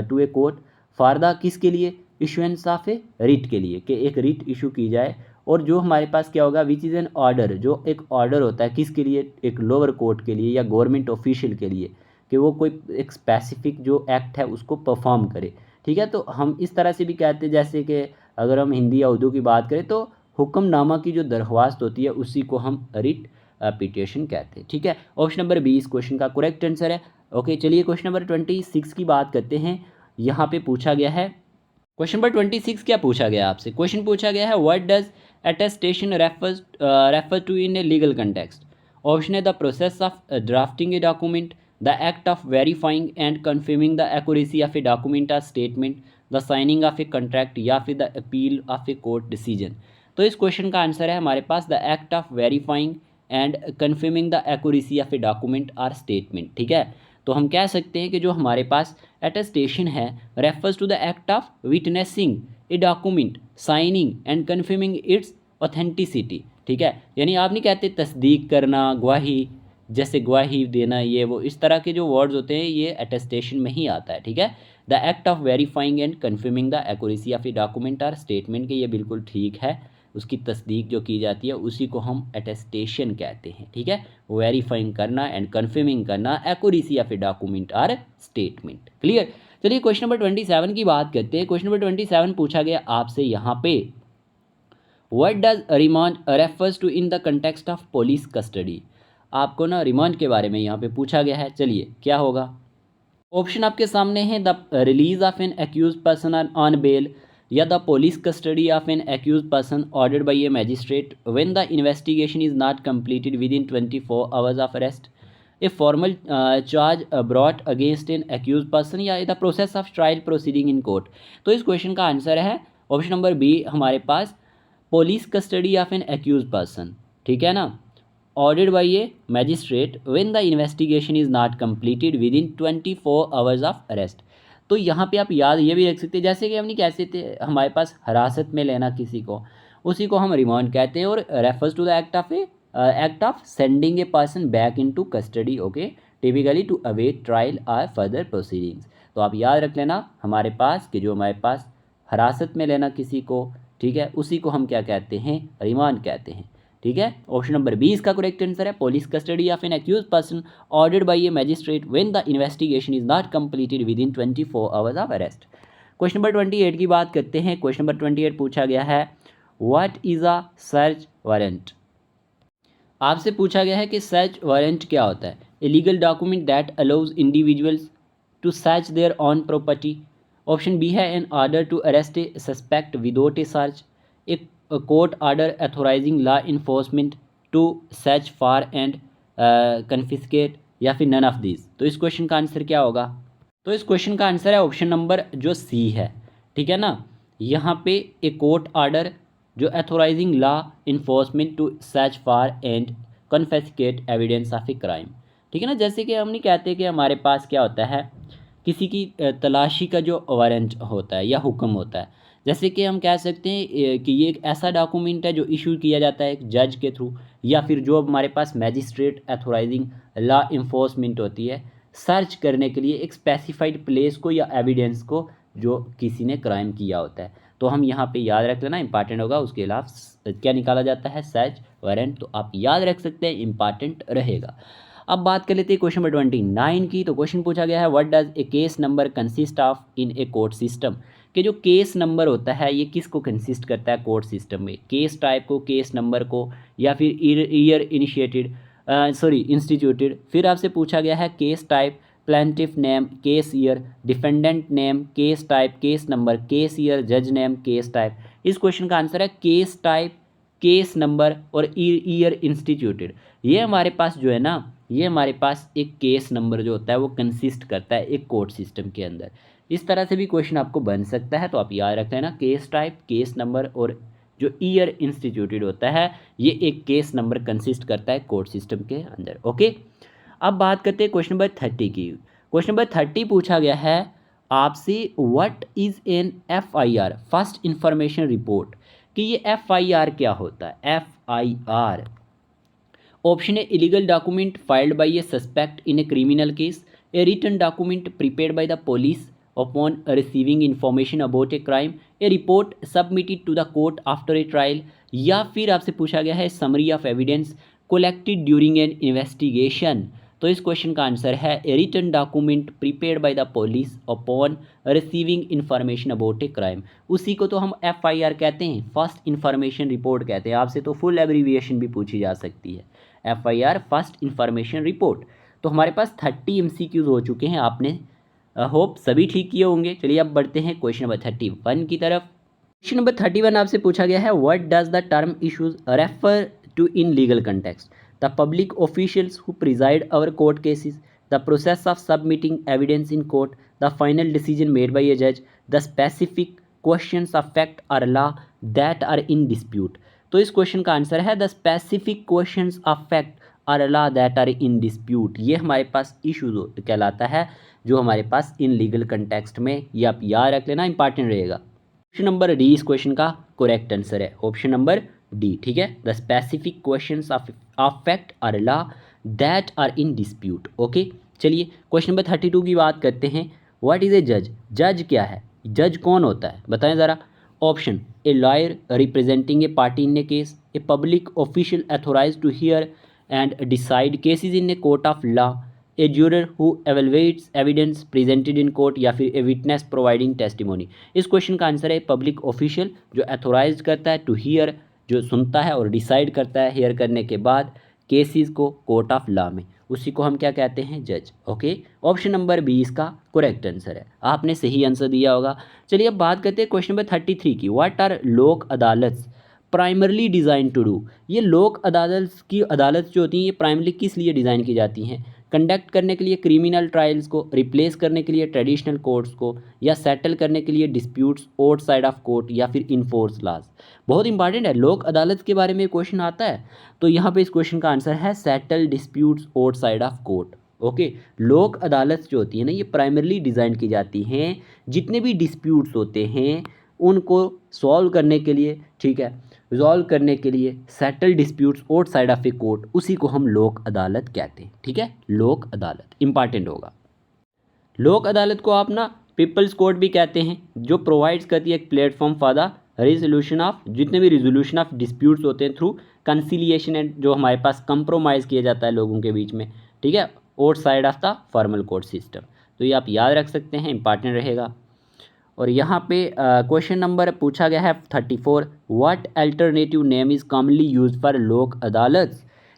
to a court for the किसके लिए, इशुएंस ऑफ ए रिट के लिए, कि एक रिट इशू की जाए। और जो हमारे पास क्या होगा, विच इज़ एन ऑर्डर, जो एक ऑर्डर होता है किसके लिए, एक लोअर कोर्ट के लिए या गवर्नमेंट ऑफिशियल के लिए, कि वो कोई एक स्पेसिफिक जो एक्ट है उसको परफॉर्म करे। ठीक है, तो हम इस तरह से भी कहते हैं, जैसे कि अगर हम हिंदी या उर्दू की बात करें तो हुक्मनामा की जो दरख्वास्त होती है उसी को हम रिट पिटिशन कहते हैं। ठीक है, ऑप्शन नंबर बी इस क्वेश्चन का करेक्ट आंसर है। ओके, चलिए क्वेश्चन नंबर 26 की बात करते हैं। यहाँ पे पूछा गया है, क्वेश्चन नंबर 26 क्या पूछा गया आपसे? क्वेश्चन पूछा गया है, what does attestation refer to in a legal context. Option है, the process of drafting a document, the act of verifying and confirming the accuracy of a document और statement, the signing of a contract, या फिर the appeal of a court decision. तो इस question का answer है हमारे पास the act of verifying and confirming the accuracy of a document और स्टेटमेंट। ठीक है, तो हम कह सकते हैं कि जो हमारे पास अटेस्टेशन है refers to the act of witnessing a document, signing and confirming its authenticity. ठीक है, यानी आप नहीं कहते तस्दीक करना, गवाही जैसे गवाही देना, ये वो, इस तरह के जो वर्ड्स होते हैं ये अटेस्टेशन में ही आता है, ठीक है। The act of verifying and confirming the accuracy of a document or statement के, ये बिल्कुल ठीक है, उसकी तस्दीक जो की जाती है उसी को हम अटेस्टेशन कहते हैं, ठीक है। वेरीफाइंग करना एंड कन्फर्मिंग करना accuracy of a document or statement. Clear. चलिए क्वेश्चन नंबर 27 की बात करते हैं। क्वेश्चन नंबर 27 पूछा गया आपसे यहाँ पे, what does remand refers to in the context of police custody. आपको ना रिमांड के बारे में यहाँ पे पूछा गया है। चलिए क्या होगा, ऑप्शन आपके सामने है, the release of an accused person on bail, या the police custody of an accused person ordered by a magistrate when the investigation is not completed within 24 hours of arrest, a formal charge brought against an accused person, या the process of trial proceeding in court. तो इस question का answer है option number B हमारे पास, police custody of an accused person, ठीक है ना, ordered by a magistrate when the investigation is not completed within 24 hours of arrest. तो यहाँ पे आप याद ये भी रख सकते हैं, जैसे कि हमने कैसे थे हमारे पास हिरासत में लेना किसी को, उसी को हम रिमांड कहते हैं, और refers to the act of sending a person back into custody, okay, typically to await trial और फर्दर प्रोसीडिंग्स। तो आप याद रख लेना हमारे पास कि जो हमारे पास हिरासत में लेना किसी को, ठीक है, उसी को हम क्या कहते हैं, रिमांड कहते हैं, ठीक है। ऑप्शन नंबर 20 का करेक्ट आंसर है, police custody of an accused person ordered by a magistrate when the investigation is not completed within 24 hours of arrest. Question number 28 की बात करते हैं। क्वेश्चन नंबर 28 पूछा गया है, what is a search warrant. आपसे पूछा गया है कि सर्च वारंट क्या होता है। A legal document that allows individuals to search their own property. Option B है, an order to arrest a suspect without a search, a court order authorising law enforcement to search for and confiscate, या फिर none of this. तो इस question का answer क्या होगा, तो इस क्वेश्चन का आंसर है ऑप्शन नंबर जो सी है, ठीक है ना। यहाँ पे ए कोर्ट ऑर्डर जो authorising law enforcement to search for and confiscate evidence of a crime, ठीक है ना। जैसे कि हम नहीं कहते कि हमारे पास क्या होता है, किसी की तलाशी का जो वारंट होता है या हुक्म होता है, जैसे कि हम कह सकते हैं कि ये एक ऐसा डॉक्यूमेंट है जो इशू किया जाता है एक जज के थ्रू, या फिर जो हमारे पास मैजिस्ट्रेट अथोराइजिंग लॉ इन्फोर्समेंट होती है सर्च करने के लिए एक स्पेसिफाइड प्लेस को या एविडेंस को जो किसी ने क्राइम किया होता है। तो हम यहाँ पे याद रख लेना, इंपॉर्टेंट होगा। उसके अलावा क्या निकाला जाता है, सर्च वारंट, तो आप याद रख सकते हैं, इंपॉर्टेंट रहेगा। अब बात कर लेते हैं क्वेश्चन नंबर 29 की। तो क्वेश्चन पूछा गया है, what does A case number consist of in a court system. कि जो केस नंबर होता है ये किसको कंसिस्ट करता है कोर्ट सिस्टम में, केस टाइप को, केस नंबर को, या फिर ईयर इनिशिएटेड इंस्टीट्यूटेड। फिर आपसे पूछा गया है case type, plaintiff name, case year, defendant name, case type, case number, case year, जज नेम, केस टाइप। इस क्वेश्चन का आंसर है केस टाइप, केस नंबर और ईयर इंस्टीट्यूटेड। ये हमारे पास जो है ना, ये हमारे पास एक केस नंबर जो होता है वो कंसिस्ट करता है एक कोर्ट सिस्टम के अंदर। इस तरह से भी क्वेश्चन आपको बन सकता है, तो आप याद रखते हैं ना, केस टाइप, केस नंबर और जो ईयर इंस्टीट्यूटेड होता है ये एक केस नंबर कंसिस्ट करता है कोर्ट सिस्टम के अंदर, ओके। अब बात करते हैं क्वेश्चन नंबर 30 की। क्वेश्चन नंबर 30 पूछा गया है आपसे, what is an FIR, first information report. कि ये FIR क्या होता है, FIR। Option A, illegal document filed by a suspect in a criminal case, a written document prepared by the police upon receiving information about a crime, a report submitted to the court after a trial, या फिर आपसे पूछा गया है summary of evidence collected during an investigation। तो इस question का answer है a written document prepared by the police upon receiving information about a crime। उसी को तो हम FIR कहते हैं, फर्स्ट इंफॉर्मेशन रिपोर्ट कहते हैं। आपसे तो फुल एब्रीविएशन भी पूछी जा सकती है, FIR फर्स्ट इंफॉर्मेशन रिपोर्ट। तो हमारे पास 30 MCQs हो चुके हैं, आपने होप सभी ठीक किए होंगे। चलिए अब बढ़ते हैं क्वेश्चन नंबर 31 की तरफ। क्वेश्चन नंबर 31 आपसे पूछा गया है, what does the term issues refer to in legal context, the public officials who preside over court cases, the process of submitting evidence in court, the final decision made by a जज, the specific questions of fact और law that are in dispute. तो इस question का answer है the specific questions of fact और law that are in dispute. ये हमारे pass issue कहलाता है जो हमारे पास इन लीगल कंटेक्स्ट में, ये आप याद रख लेना, इंपॉर्टेंट रहेगा। ऑप्शन नंबर डी इस क्वेश्चन का करेक्ट आंसर है, ऑप्शन नंबर डी, ठीक है। The specific questions of fact और law that are in dispute. Okay, चलिए क्वेश्चन नंबर 32 की बात करते हैं। व्हाट इज़ ए जज? जज क्या है? जज कौन होता है बताएं ज़रा। Option A lawyer representing a party in a case, a public official authorised to hear and decide cases in a court of law, a juror who evaluates evidence presented in court, या फिर a witness providing testimony. इस question का answer है public official, जो authorise करता है, to here जो सुनता है, और डिसाइड करता है हेयर करने के बाद केसेस को कोर्ट ऑफ लॉ में, उसी को हम क्या कहते हैं? जज। ओके, ऑप्शन नंबर बी इसका करेक्ट आंसर है, आपने सही आंसर दिया होगा। चलिए अब बात करते हैं क्वेश्चन नंबर 33 की। व्हाट आर लोक अदालत प्राइमरली डिज़ाइन टू डू? ये लोक अदालत जो होती हैं ये प्राइमरली किस लिए डिज़ाइन की जाती हैं? कंडक्ट करने के लिए क्रिमिनल ट्रायल्स को, रिप्लेस करने के लिए ट्रेडिशनल कोर्ट्स को, या सेटल करने के लिए डिस्प्यूट्स आउटसाइड ऑफ कोर्ट, या फिर इन्फोर्स लॉज। बहुत इंपॉर्टेंट है, लोक अदालत के बारे में क्वेश्चन आता है, तो यहाँ पे इस क्वेश्चन का आंसर है settle disputes outside of court. Okay, लोक अदालत जो होती है ना ये प्राइमरली डिज़ाइन की जाती हैं जितने भी डिस्प्यूट्स होते हैं उनको सॉल्व करने के लिए, ठीक है, रिजॉल्व करने के लिए, settle disputes outside of a court, उसी को हम लोक अदालत कहते हैं। ठीक है, लोक अदालत इंपॉर्टेंट होगा। लोक अदालत को आप ना पीपल्स कोर्ट भी कहते हैं, जो प्रोवाइड्स करती है एक platform for the resolution of जितने भी रिजोल्यूशन ऑफ डिस्प्यूट्स होते हैं थ्रू कंसिलिएशन एंड जो हमारे पास कंप्रोमाइज़ किया जाता है लोगों के बीच में, ठीक है, outside of the formal court system. तो ये आप याद रख सकते हैं, इंपॉर्टेंट रहेगा। और यहाँ पे क्वेश्चन नंबर पूछा गया है 34, what alternative name is commonly use for लोक अदालत?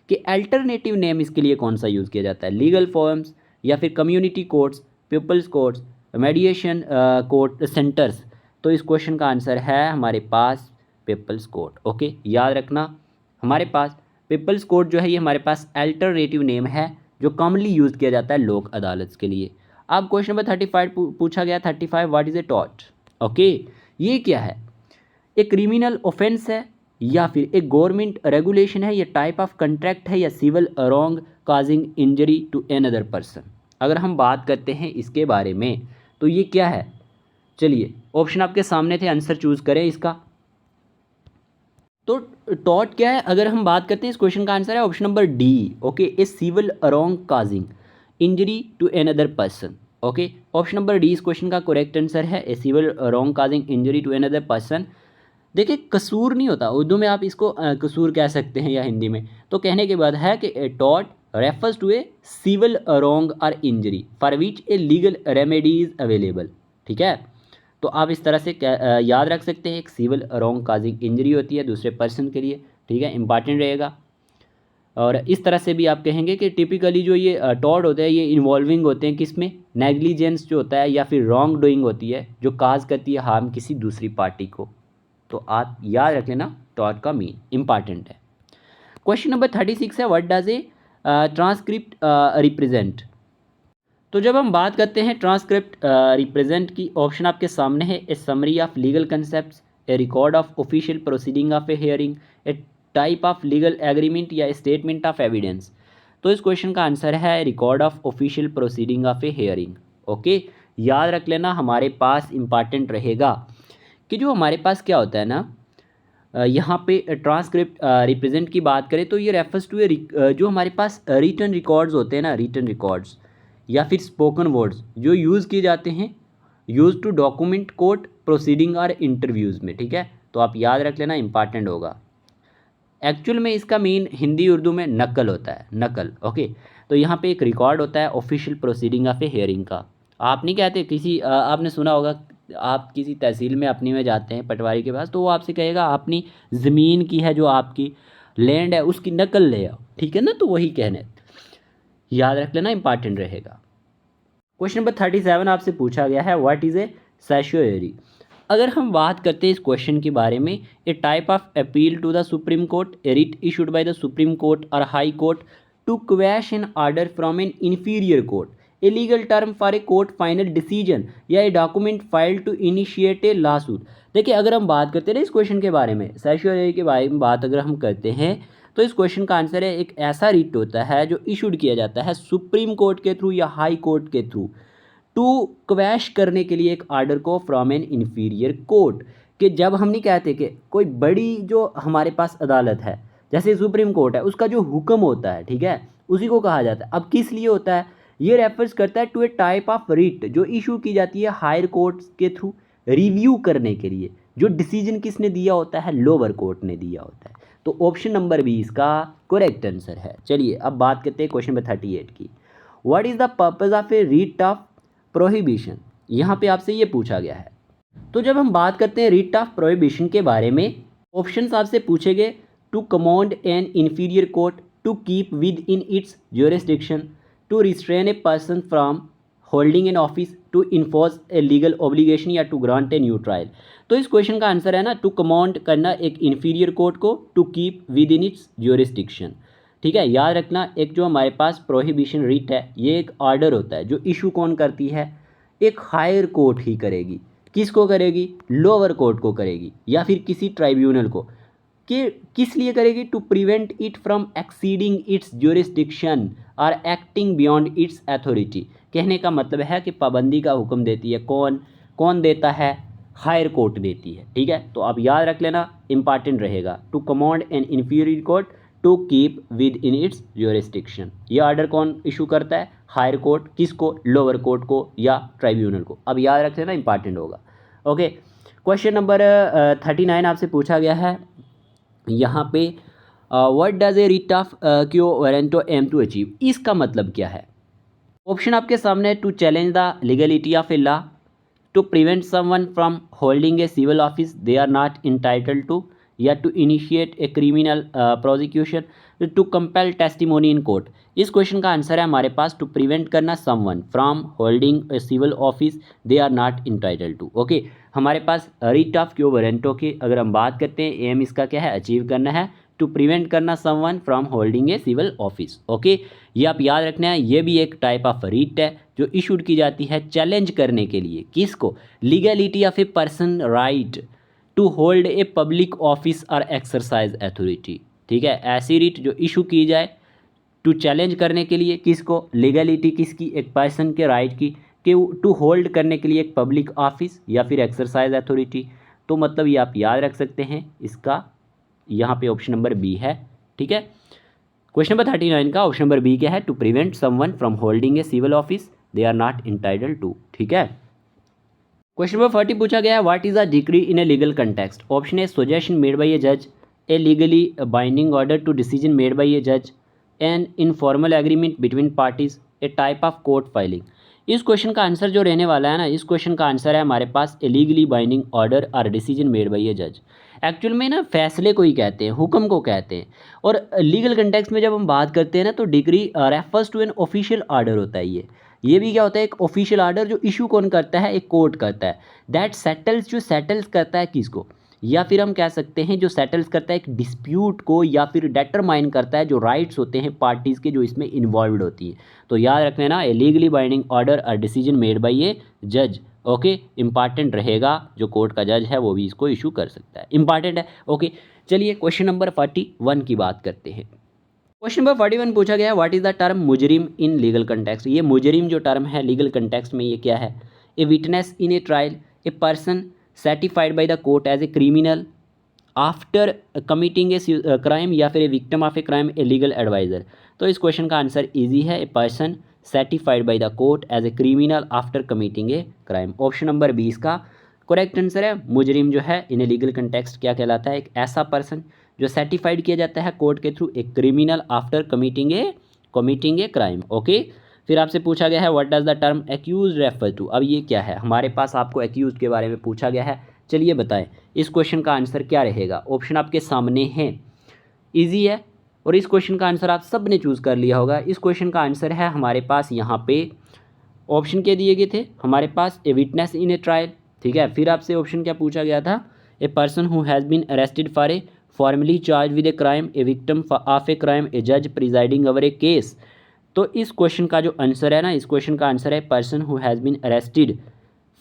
कि अल्टरनेटिव नेम इसके लिए कौन सा यूज़ किया जाता है? लीगल फॉर्म्स, या फिर community courts, people's courts, mediation court centres. तो इस क्वेश्चन का आंसर है हमारे पास पीपल्स कोर्ट। ओके, याद रखना हमारे पास पीपल्स कोर्ट जो है ये हमारे पास अल्टरनेटिव नेम है जो कॉमनली यूज़ किया जाता है लोक अदालत के लिए। अब क्वेश्चन नंबर 35 पूछा गया 35, what is A tort? Okay, ये क्या है? एक क्रिमिनल ऑफेंस है, या फिर एक गवर्नमेंट रेगुलेशन है, या टाइप ऑफ कंट्रैक्ट है, या civil wrong causing injury to another person? अगर हम बात करते हैं इसके बारे में तो ये क्या है? चलिए ऑप्शन आपके सामने थे, आंसर चूज़ करें इसका। तो टॉर्ट क्या है? अगर हम बात करते हैं इस क्वेश्चन का आंसर है option number D. Okay, a civil wrong causing injury to another person. Okay, option number D इस क्वेश्चन का करेक्ट आंसर है, a civil wrong causing injury to another person. देखिए कसूर नहीं होता, उर्दू में आप इसको कसूर कह सकते हैं या हिंदी में, तो कहने के बाद है कि a tort refers to a civil wrong और injury for which a legal remedy is available. ठीक है, तो आप इस तरह से याद रख सकते हैं, एक सिविल रॉन्ग काजिंग इंजरी होती है दूसरे पर्सन के लिए। ठीक है, इंपॉर्टेंट रहेगा। और इस तरह से भी आप कहेंगे कि टिपिकली जो ये टॉर्ट होते हैं ये इन्वॉल्विंग होते हैं किस में? नेग्लिजेंस जो होता है, या फिर रॉन्ग डूइंग होती है जो काज करती है हार्म किसी दूसरी पार्टी को। तो आप याद रख लेना टॉर्ट का मीन इंपॉर्टेंट है। क्वेश्चन नंबर 36 है, what does A transcript represent? तो जब हम बात करते हैं ट्रांसक्रिप्ट रिप्रेजेंट की, ऑप्शन आपके सामने है, a summary of legal concepts, a record of official proceeding of a hearing, a type of legal agreement, या स्टेटमेंट ऑफ एविडेंस। तो इस क्वेश्चन का आंसर है record of official proceeding of a hearing. Okay, याद रख लेना, हमारे पास important रहेगा कि जो हमारे पास क्या होता है ना, यहाँ पे ट्रांसक्रिप्ट रिप्रेजेंट की बात करें तो ये रेफर्स टू ए जो हमारे पास रिटन रिकॉर्ड्स होते हैं ना, रिटन रिकॉर्ड्स या फिर स्पोकन वर्ड्स जो यूज़ किए जाते हैं, use to document court proceeding और इंटरव्यूज़ में। ठीक है, तो आप याद रख लेना, इंपॉर्टेंट होगा। एक्चुअल में इसका मीन हिंदी उर्दू में नकल होता है, नकल। ओके, तो यहाँ पे एक रिकॉर्ड होता है official proceeding of a hearing का। आप नहीं कहते किसी आपने सुना होगा, आप किसी तहसील में अपनी में जाते हैं पटवारी के पास, तो वो आपसे कहेगा अपनी ज़मीन की है जो आपकी लैंड है उसकी नकल ले आओ। ठीक है ना, तो वही कहने, याद रख लेना, इंपॉर्टेंट रहेगा। क्वेश्चन नंबर 37 आपसे पूछा गया है, व्हाट इज़ ए सैशोरी? अगर हम बात करते हैं इस क्वेश्चन के बारे में, a type of appeal to the supreme court, a writ issued by the supreme court और high court to quash an order from an inferior court, a legal term for a court final decision, या a document file to initiate a lawsuit. देखिए अगर हम बात करते हैं ना इस क्वेश्चन के बारे में, सैशोरी के बारे में बात अगर हम करते हैं तो इस क्वेश्चन का आंसर है, एक ऐसा रिट होता है जो इशूड किया जाता है सुप्रीम कोर्ट के थ्रू या हाई कोर्ट के थ्रू, टू क्वैश करने के लिए एक आर्डर को फ्रॉम एन इन्फीरियर कोर्ट। कि जब हम नहीं कहते कि कोई बड़ी जो हमारे पास अदालत है, जैसे सुप्रीम कोर्ट है, उसका जो हुक्म होता है, ठीक है, उसी को कहा जाता है। अब किस लिए होता है, ये रेफर्स करता है to a type of writ जो इशू की जाती है हायर कोर्ट के थ्रू रिव्यू करने के लिए। जो डिसीजन किसने दिया होता है, लोअर कोर्ट ने दिया होता है। तो ऑप्शन नंबर बी इसका करेक्ट आंसर है। चलिए अब बात करते हैं क्वेश्चन नंबर 38 की। What is the purpose of A writ of prohibition, यहाँ पे आपसे ये पूछा गया है। तो जब हम बात करते हैं रिट ऑफ प्रोहिबिशन के बारे में, ऑप्शंस आपसे पूछे गए to command an inferior court to keep within its jurisdiction, to restrain a person from holding an office, to enforce a legal obligation या to grant a new trial. तो इस question का answer है ना, to command करना एक inferior court को, to keep within its jurisdiction. ठीक है, याद रखना, एक जो हमारे पास प्रोहिबिशन रिट है ये एक ऑर्डर होता है जो इशू कौन करती है, एक हायर कोर्ट ही करेगी। किसको करेगी, लोअर कोर्ट को करेगी या फिर किसी ट्राइब्यूनल को। कि किस लिए करेगी, to prevent it from exceeding its jurisdiction और एक्टिंग बियॉन्ड इट्स अथॉरिटी। कहने का मतलब है कि पाबंदी का हुक्म देती है कौन, कौन देता है, हायर कोर्ट देती है। ठीक है, तो आप याद रख लेना, इंपॉर्टेंट रहेगा, to command an inferior court to keep within its jurisdiction. ये ऑर्डर कौन इशू करता है, हायर कोर्ट, किसको, लोअर कोर्ट को या ट्राइब्यूनल को। अब याद रख लेना, इंपॉर्टेंट होगा। ओके, क्वेश्चन नंबर 39 आपसे पूछा गया है यहाँ पे, what does a writ of quo warranto aim to achieve, इसका मतलब क्या है। ऑप्शन आपके सामने है, to challenge the legality of a law, to prevent someone from holding a civil office they are not entitled to, या to initiate a criminal prosecution, to compel testimony in court. इस question का answer है हमारे पास to prevent करना someone from holding a civil office they are not entitled to. Okay, हमारे पास writ of quo warranto की अगर हम बात करते हैं, एम इसका क्या है, अचीव करना है, टू प्रिवेंट करना someone from holding a civil office. Okay, ये आप याद रखना है, ये भी एक टाइप ऑफ रिट है जो इशूड की जाती है चैलेंज करने के लिए, किसको, legality of a person right to hold a public office और एक्सरसाइज अथॉरिटी। ठीक है, ऐसी रिट जो इशू की जाए टू चैलेंज करने के लिए, किसको, लीगलिटी किसकी, एक पर्सन के राइट की, कि टू होल्ड करने के लिए एक पब्लिक ऑफिस या फिर एक्सरसाइज अथॉरिटी। तो मतलब ये आप याद रख सकते हैं, इसका यहाँ पे ऑप्शन नंबर बी है। ठीक है, क्वेश्चन नंबर 39 का ऑप्शन नंबर बी क्या है, to prevent someone from holding a civil office they are not entitled to. ठीक है, क्वेश्चन नंबर 40 पूछा गया है, what is a decree in a legal context. Option A, suggestion made by a जज, ए legally binding order to decision made by a जज, an informal agreement between parties, A type of court filing. इस question का answer जो रहने वाला है ना, इस क्वेश्चन का आंसर है हमारे पास ए लीगली बाइंडिंग ऑर्डर और डिसीजन मेड बाय ए जज। एक्चुअल में ना फैसले को ही कहते हैं, हुक्म को कहते हैं। और लीगल कंटेक्स्ट में जब हम बात करते हैं ना, तो decree refers to an official order होता है। ये भी क्या होता है, एक ऑफिशियल ऑर्डर जो इशू कौन करता है, एक कोर्ट करता है। दैट सेटल्स, जो सेटल्स करता है किसको, या फिर हम कह सकते हैं जो सेटल्स करता है एक डिस्प्यूट को, या फिर डिटरमाइन करता है जो राइट्स होते हैं पार्टीज़ के जो इसमें इन्वॉल्व होती है। तो याद रखना ना, ए लीगली बाइंडिंग ऑर्डर और डिसीजन मेड बाय ए जज। ओके, इंपॉर्टेंट रहेगा, जो कोर्ट का जज है वो भी इसको इशू कर सकता है, इंपॉर्टेंट है। ओके, चलिए क्वेश्चन नंबर 41 की बात करते हैं। क्वेश्चन नंबर 41 पूछा गया है, व्हाट इज़ द टर्म मुजरिम इन लीगल कंटेक्स्ट। ये मुजरिम जो टर्म है लीगल कंटेक्स्ट में, ये क्या है, a witness in a trial, a person certified by the court as a criminal after committing a crime, या फिर a victim of a crime, a legal adviser. तो इस क्वेश्चन का आंसर ईजी है, a person certified by the court as a criminal after committing a crime. Option number 20 का correct answer है। मुजरिम जो है इन ए लीगल कंटेक्स्ट क्या कहलाता है, एक ऐसा पर्सन जो सर्टिफाइड किया जाता है कोर्ट के थ्रू, एक criminal after committing a crime. Okay, फिर आपसे पूछा गया है, what does the term accuse refer to. अब ये क्या है, हमारे पास आपको एक्यूज के बारे में पूछा गया है। चलिए बताएं इस क्वेश्चन का आंसर क्या रहेगा। ऑप्शन आपके सामने हैं, ईजी है, और इस क्वेश्चन का आंसर आप सब ने चूज़ कर लिया होगा। इस क्वेश्चन का आंसर है हमारे पास यहाँ पे ऑप्शन क्या दिए गए थे हमारे पास, ए विटनेस इन ए ट्रायल। ठीक है, फिर आपसे ऑप्शन क्या पूछा गया था, a person who has been arrested for a formally charge with a crime, a victim of a crime, a जज प्रिजाइडिंग ओवर ए केस। तो इस क्वेश्चन का जो आंसर है ना, इस क्वेश्चन का आंसर है person who has been arrested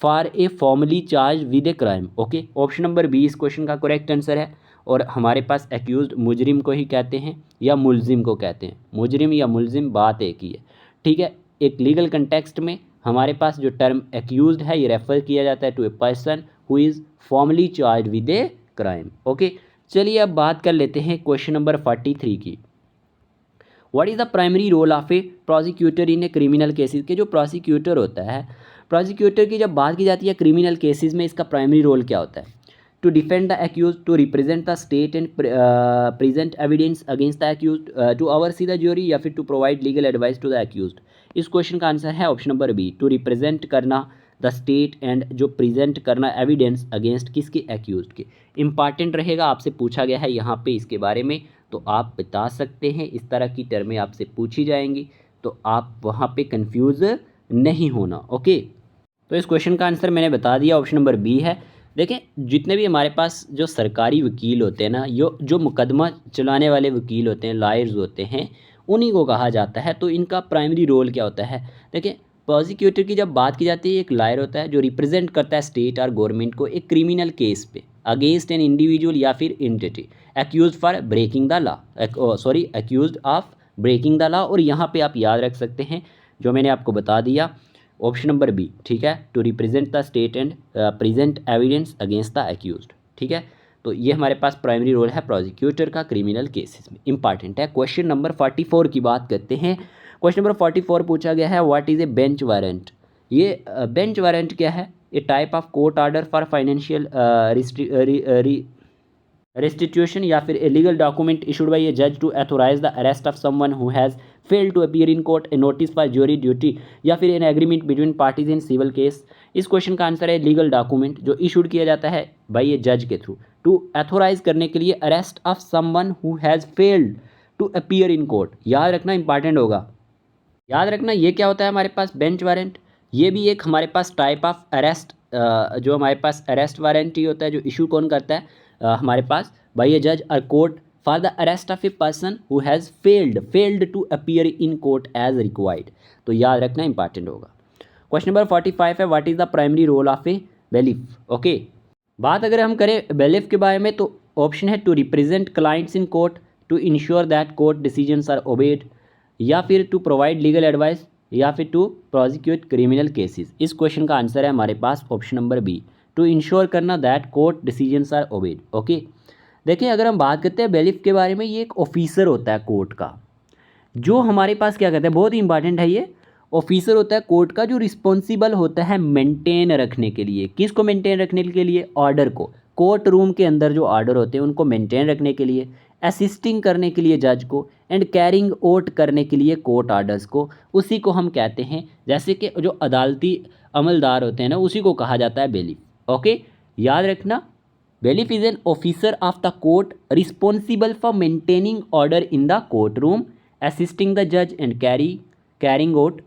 for a formally charge with a crime. Okay, option number B इस क्वेश्चन का करेक्ट आंसर है। और हमारे पास एक्यूज्ड मुजरिम को ही कहते हैं या मुलजिम को कहते हैं, मुजरिम या मुलजिम बात एक ही है। ठीक है, एक लीगल कंटेक्स्ट में हमारे पास जो टर्म एक्यूज्ड है ये रेफर किया जाता है to a person who is formally charge with a crime. Okay, चलिए अब बात कर लेते हैं क्वेश्चन नंबर 43 की। What is the primary role of a prosecutor in a criminal cases के जो प्रोसिक्यूटर होता है, प्रोसिक्यूटर की जब बात की जाती है क्रिमिनल केसेस में, इसका प्राइमरी रोल क्या होता है? To defend the accuse, to represent the state and present evidence against the accuse, to oversee the jury, या फिर to provide legal advice to the accuse. इस क्वेश्चन का आंसर है option number B, to represent करना the state and जो present करना evidence against किसके, accuse के। इंपॉर्टेंट रहेगा, आपसे पूछा गया है यहाँ पे इसके बारे में, तो आप बता सकते हैं। इस तरह की टर्में आपसे पूछी जाएंगी तो आप वहाँ पे कंफ्यूज नहीं होना। ओके, तो इस क्वेश्चन का आंसर मैंने बता दिया, ऑप्शन नंबर बी है। देखें, जितने भी हमारे पास जो सरकारी वकील होते हैं ना, जो मुकदमा चलाने वाले वकील होते हैं, लॉयर्स होते हैं, उन्हीं को कहा जाता है। तो इनका प्राइमरी रोल क्या होता है? देखें, प्रोसिक्यूटर की जब बात की जाती है, एक लॉयर होता है जो रिप्रेजेंट करता है स्टेट और गवर्नमेंट को एक क्रिमिनल केस पे अगेंस्ट एन इंडिविजुअल या फिर entity accuse for breaking the law, accuse of breaking the law. और यहाँ पे आप याद रख सकते हैं जो मैंने आपको बता दिया, ऑप्शन नंबर बी, ठीक है, to represent the state and present evidence against the accused, ठीक है। तो ये हमारे पास प्राइमरी रोल है प्रोसिक्यूटर का क्रिमिनल केसेस में, इंपॉर्टेंट है। क्वेश्चन नंबर 44 की बात करते हैं। क्वेश्चन नंबर 44 पूछा गया है, what is a bench warrant? ये बेंच वारंट क्या है? A type of court order for financial restitution या फिर a legal document issued by a judge to authorize the arrest of someone who has failed to appear in court, a notice for jury duty, या फिर an agreement between parties in civil case। इस question का answer है legal document जो issued किया जाता है by a जज के थ्रू टू अथोराइज करने के लिए arrest of someone who has failed to appear in court. याद रखना, इंपॉर्टेंट होगा, याद रखना। ये क्या होता है हमारे पास? Bench warrant. ये भी एक हमारे पास टाइप ऑफ अरेस्ट, जो हमारे पास अरेस्ट वारंट ही होता है, जो इशू कौन करता है? हमारे पास बाई ए जज और court for the arrest of a person who has failed to appear in court as required. तो याद रखना, इंपॉर्टेंट होगा। क्वेश्चन नंबर 45 है, what is the primary role of a bailiff? Okay, बात अगर हम करें बेलिफ के बारे में तो ऑप्शन है to represent clients in court, to ensure that court decisions are obeyed, या फिर टू प्रोवाइड लीगल एडवाइस, या फिर टू प्रोसिक्यूट क्रिमिनल केसेस। इस क्वेश्चन का आंसर है हमारे पास option number B, to ensure करना that court decisions are obeyed. Okay, देखिए अगर हम बात करते हैं बेलिफ के बारे में, ये एक ऑफिसर होता है कोर्ट का, जो हमारे पास क्या कहते हैं, बहुत ही इंपॉर्टेंट है, ये ऑफिसर होता है कोर्ट का जो रिस्पॉन्सिबल होता है मेंटेन रखने के लिए। किसको मेंटेन रखने के लिए? ऑर्डर को। कोर्ट रूम के अंदर जो ऑर्डर होते हैं उनको मेंटेन रखने के लिए, असिस्टिंग करने के लिए जज को, एंड कैरिंग आउट करने के लिए कोर्ट ऑर्डर्स को, उसी को हम कहते हैं, जैसे कि जो अदालती अमलदार होते हैं ना, उसी को कहा जाता है बेलिफ। ओके, याद रखना, bailiff is an officer of the court responsible for maintaining order in the court room, assisting the जज एंड कैरिंग आउट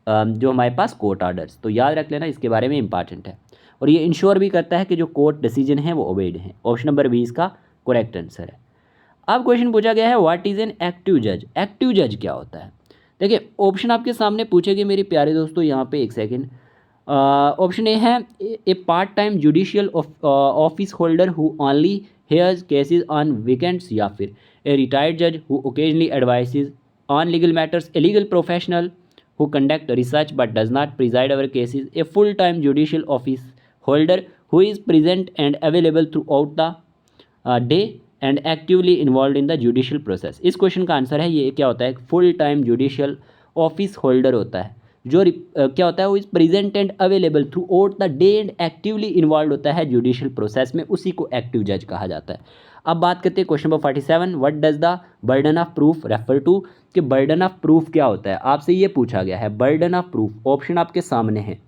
जो हमारे पास कोर्ट ऑर्डर्स। तो याद रख लेना, इसके बारे में इंपॉर्टेंट है। और ये इंश्योर भी करता है कि जो कोर्ट डिसीजन है वो ओबेड है। ऑप्शन नंबर 20 का करेक्ट आंसर है। अब क्वेश्चन पूछा गया है, व्हाट इज़ एन एक्टिव जज? एक्टिव जज क्या होता है? देखिए ऑप्शन आपके सामने पूछेंगे मेरे प्यारे दोस्तों, यहाँ पे एक सेकेंड। ऑप्शन ए है a part time judicial office holder who only hears cases on weekends, या फिर ए रिटायर्ड जज who occasionally advises on legal matters, a legal professional who conduct research but does not preside over cases, a full-time judicial office holder who is present and available throughout the day and actively involved in the judicial process। इस question का answer है, ये क्या होता है? Full time judicial office holder होता है जो क्या होता है, वो is present and available through out the day and actively involve होता है जुडिशियल प्रोसेस में, उसी को एक्टिव जज कहा जाता है। अब बात करते हैं question number 47, what does the burden of proof refer to? कि बर्डन ऑफ प्रूफ क्या होता है, आपसे ये पूछा गया है। बर्डन ऑफ प्रूफ, ऑप्शन आपके सामने है।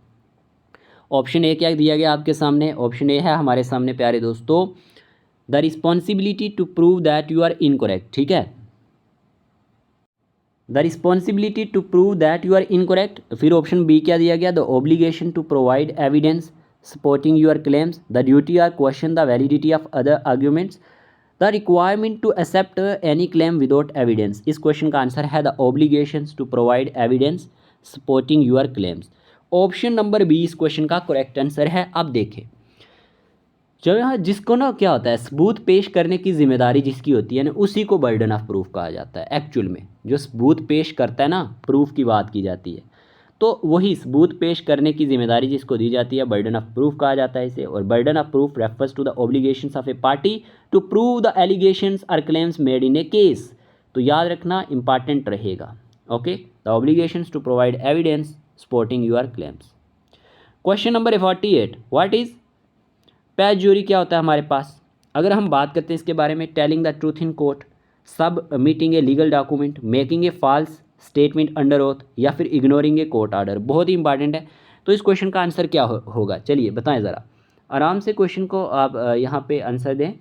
ऑप्शन ए क्या दिया गया आपके सामने? ऑप्शन ए है हमारे सामने प्यारे दोस्तों, the responsibility to prove that you are incorrect, ठीक है, the responsibility to prove that you are incorrect. फिर ऑप्शन बी क्या दिया गया? The obligation to provide evidence supporting your claims, the duty or question the validity of other arguments, the requirement to accept any claim without evidence. इस question का answer है the obligations to provide evidence supporting your claims. Option number B इस question का correct answer है। अब देखें, जब यहाँ जिसको ना क्या होता है, सबूत पेश करने की जिम्मेदारी जिसकी होती है ना, उसी को बर्डन ऑफ प्रूफ कहा जाता है। एक्चुअल में जो सबूत पेश करता है ना, प्रूफ की बात की जाती है, तो वही सबूत पेश करने की जिम्मेदारी जिसको दी जाती है बर्डन ऑफ प्रूफ कहा जाता है इसे। और burden of proof refers to the obligations of a party to prove the allegations or claims made in a case. तो याद रखना इंपॉर्टेंट रहेगा। Okay, the obligations to provide evidence supporting your claims. Question number 48, what is perjury क्या होता है हमारे पास। अगर हम बात करते हैं इसके बारे में, telling the truth in court, submitting a legal document, making a false statement under oath, या फिर इग्नोरिंग ए कोर्ट ऑर्डर। बहुत ही इंपॉर्टेंट है। तो इस क्वेश्चन का आंसर क्या होगा, चलिए बताएं ज़रा। आराम से क्वेश्चन को आप यहाँ पे आंसर दें।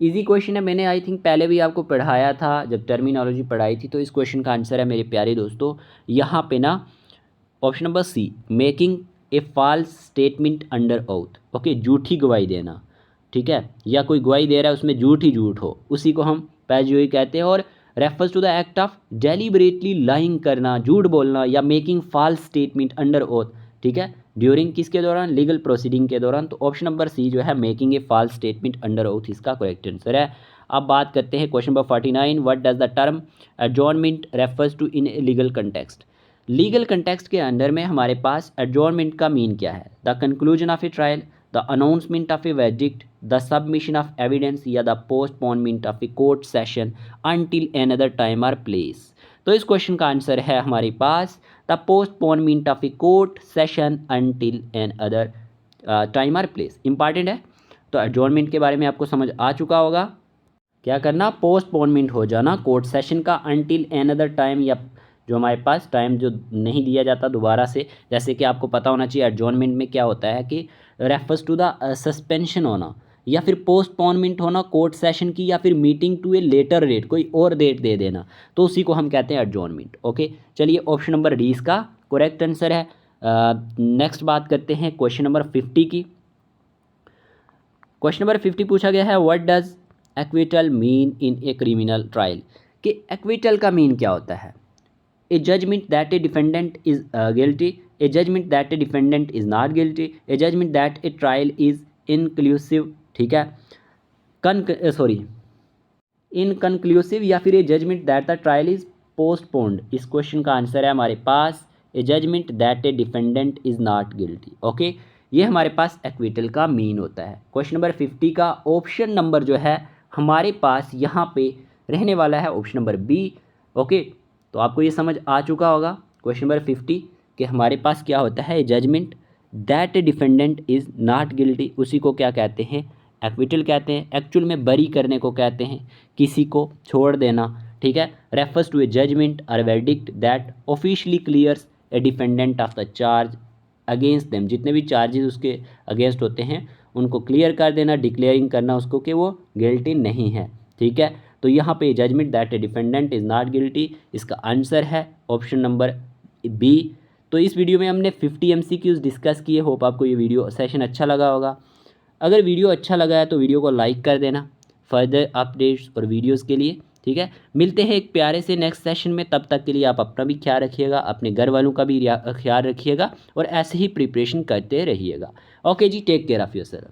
इजी क्वेश्चन है, मैंने आई थिंक पहले भी आपको पढ़ाया था जब टर्मिनोलॉजी पढ़ाई थी। तो इस क्वेश्चन का आंसर है मेरे प्यारे दोस्तों यहाँ पे ना option number C, making a false statement under oath. Okay, झूठी गवाही देना, ठीक है, या कोई गवाही दे रहा है उसमें झूठ ही झूठ हो, उसी को हम पैजुई कहते हैं। और refers to the act of deliberately lying करना, झूठ बोलना, या making false statement under oath, ठीक है, ड्यूरिंग किसके दौरान, लीगल प्रोसीडिंग के दौरान। तो ऑप्शन नंबर सी जो है making a false statement under oath इसका करेक्ट आंसर है। अब बात करते हैं question number 49, what does the term adjournment refers to in a legal context. Legal context के अंदर में हमारे पास एडजॉर्नमेंट का मीन क्या है, the conclusion of a trial, the announcement of a verdict, the submission of evidence, या the postponement of a court session until another time और place. तो इस क्वेश्चन का आंसर है हमारे पास the postponement of a court session until another time और place. Important है। तो एडजॉर्नमेंट के बारे में आपको समझ आ चुका होगा। क्या करना, पोस्टपोनमेंट हो जाना कोर्ट सेशन का अनटिल एन अदर टाइम, या जो हमारे पास टाइम जो नहीं दिया जाता दोबारा से। जैसे कि आपको पता होना चाहिए एडजॉर्नमेंट में क्या होता है कि रेफर्स टू द सस्पेंशन होना, या फिर पोस्टपोनमेंट होना कोर्ट सेशन की, या फिर meeting to a later date, कोई और डेट दे देना, तो उसी को हम कहते हैं एडजॉर्नमेंट। ओके, चलिए ऑप्शन नंबर डी इसका करेक्ट आंसर है। नेक्स्ट बात करते हैं क्वेश्चन नंबर 50 की। क्वेश्चन नंबर 50 पूछा गया है, what does acquittal mean in a criminal trial. कि एक्विटल का मीन क्या होता है, a judgment that a defendant is guilty, a judgment that a defendant is not guilty, a judgment that a trial is inclusive, ठीक है, inconclusive, या फिर a judgment that the trial is postponed. इस question का answer है हमारे पास a judgment that a defendant is not guilty. Okay, ये हमारे पास एक्विटल का मीन होता है। क्वेश्चन नंबर 50 का ऑप्शन नंबर जो है हमारे पास यहाँ पे रहने वाला है ऑप्शन नंबर बी। ओके, तो आपको ये समझ आ चुका होगा क्वेश्चन नंबर 50 कि हमारे पास क्या होता है, judgment that a defendant is not guilty, उसी को क्या कहते हैं, एक्विटल कहते हैं। एक्चुअल में बरी करने को कहते हैं, किसी को छोड़ देना, ठीक है। रेफर्स टू ए जजमेंट और verdict that officially clears A defendant of the charge against them, जितने भी चार्जेस उसके अगेंस्ट होते हैं उनको क्लियर कर देना, डिक्लेयरिंग करना उसको कि वो गिल्टी नहीं है, ठीक है। तो यहाँ पे judgment that a defendant is not guilty, इसका आंसर है ऑप्शन नंबर बी। तो इस वीडियो में हमने 50 MCQs डिस्कस किए। होप आपको ये वीडियो सेशन अच्छा लगा होगा। अगर वीडियो अच्छा लगा है तो वीडियो को लाइक कर देना फर्दर अपडेट्स और वीडियोस के लिए, ठीक है। मिलते हैं एक प्यारे से नेक्स्ट सेशन में, तब तक के लिए आप अपना भी ख्याल रखिएगा, अपने घर वालों का भी ख्याल रखिएगा और ऐसे ही प्रिपरेशन करते रहिएगा। ओके जी, टेक केयर ऑफ़ योरसेल्फ।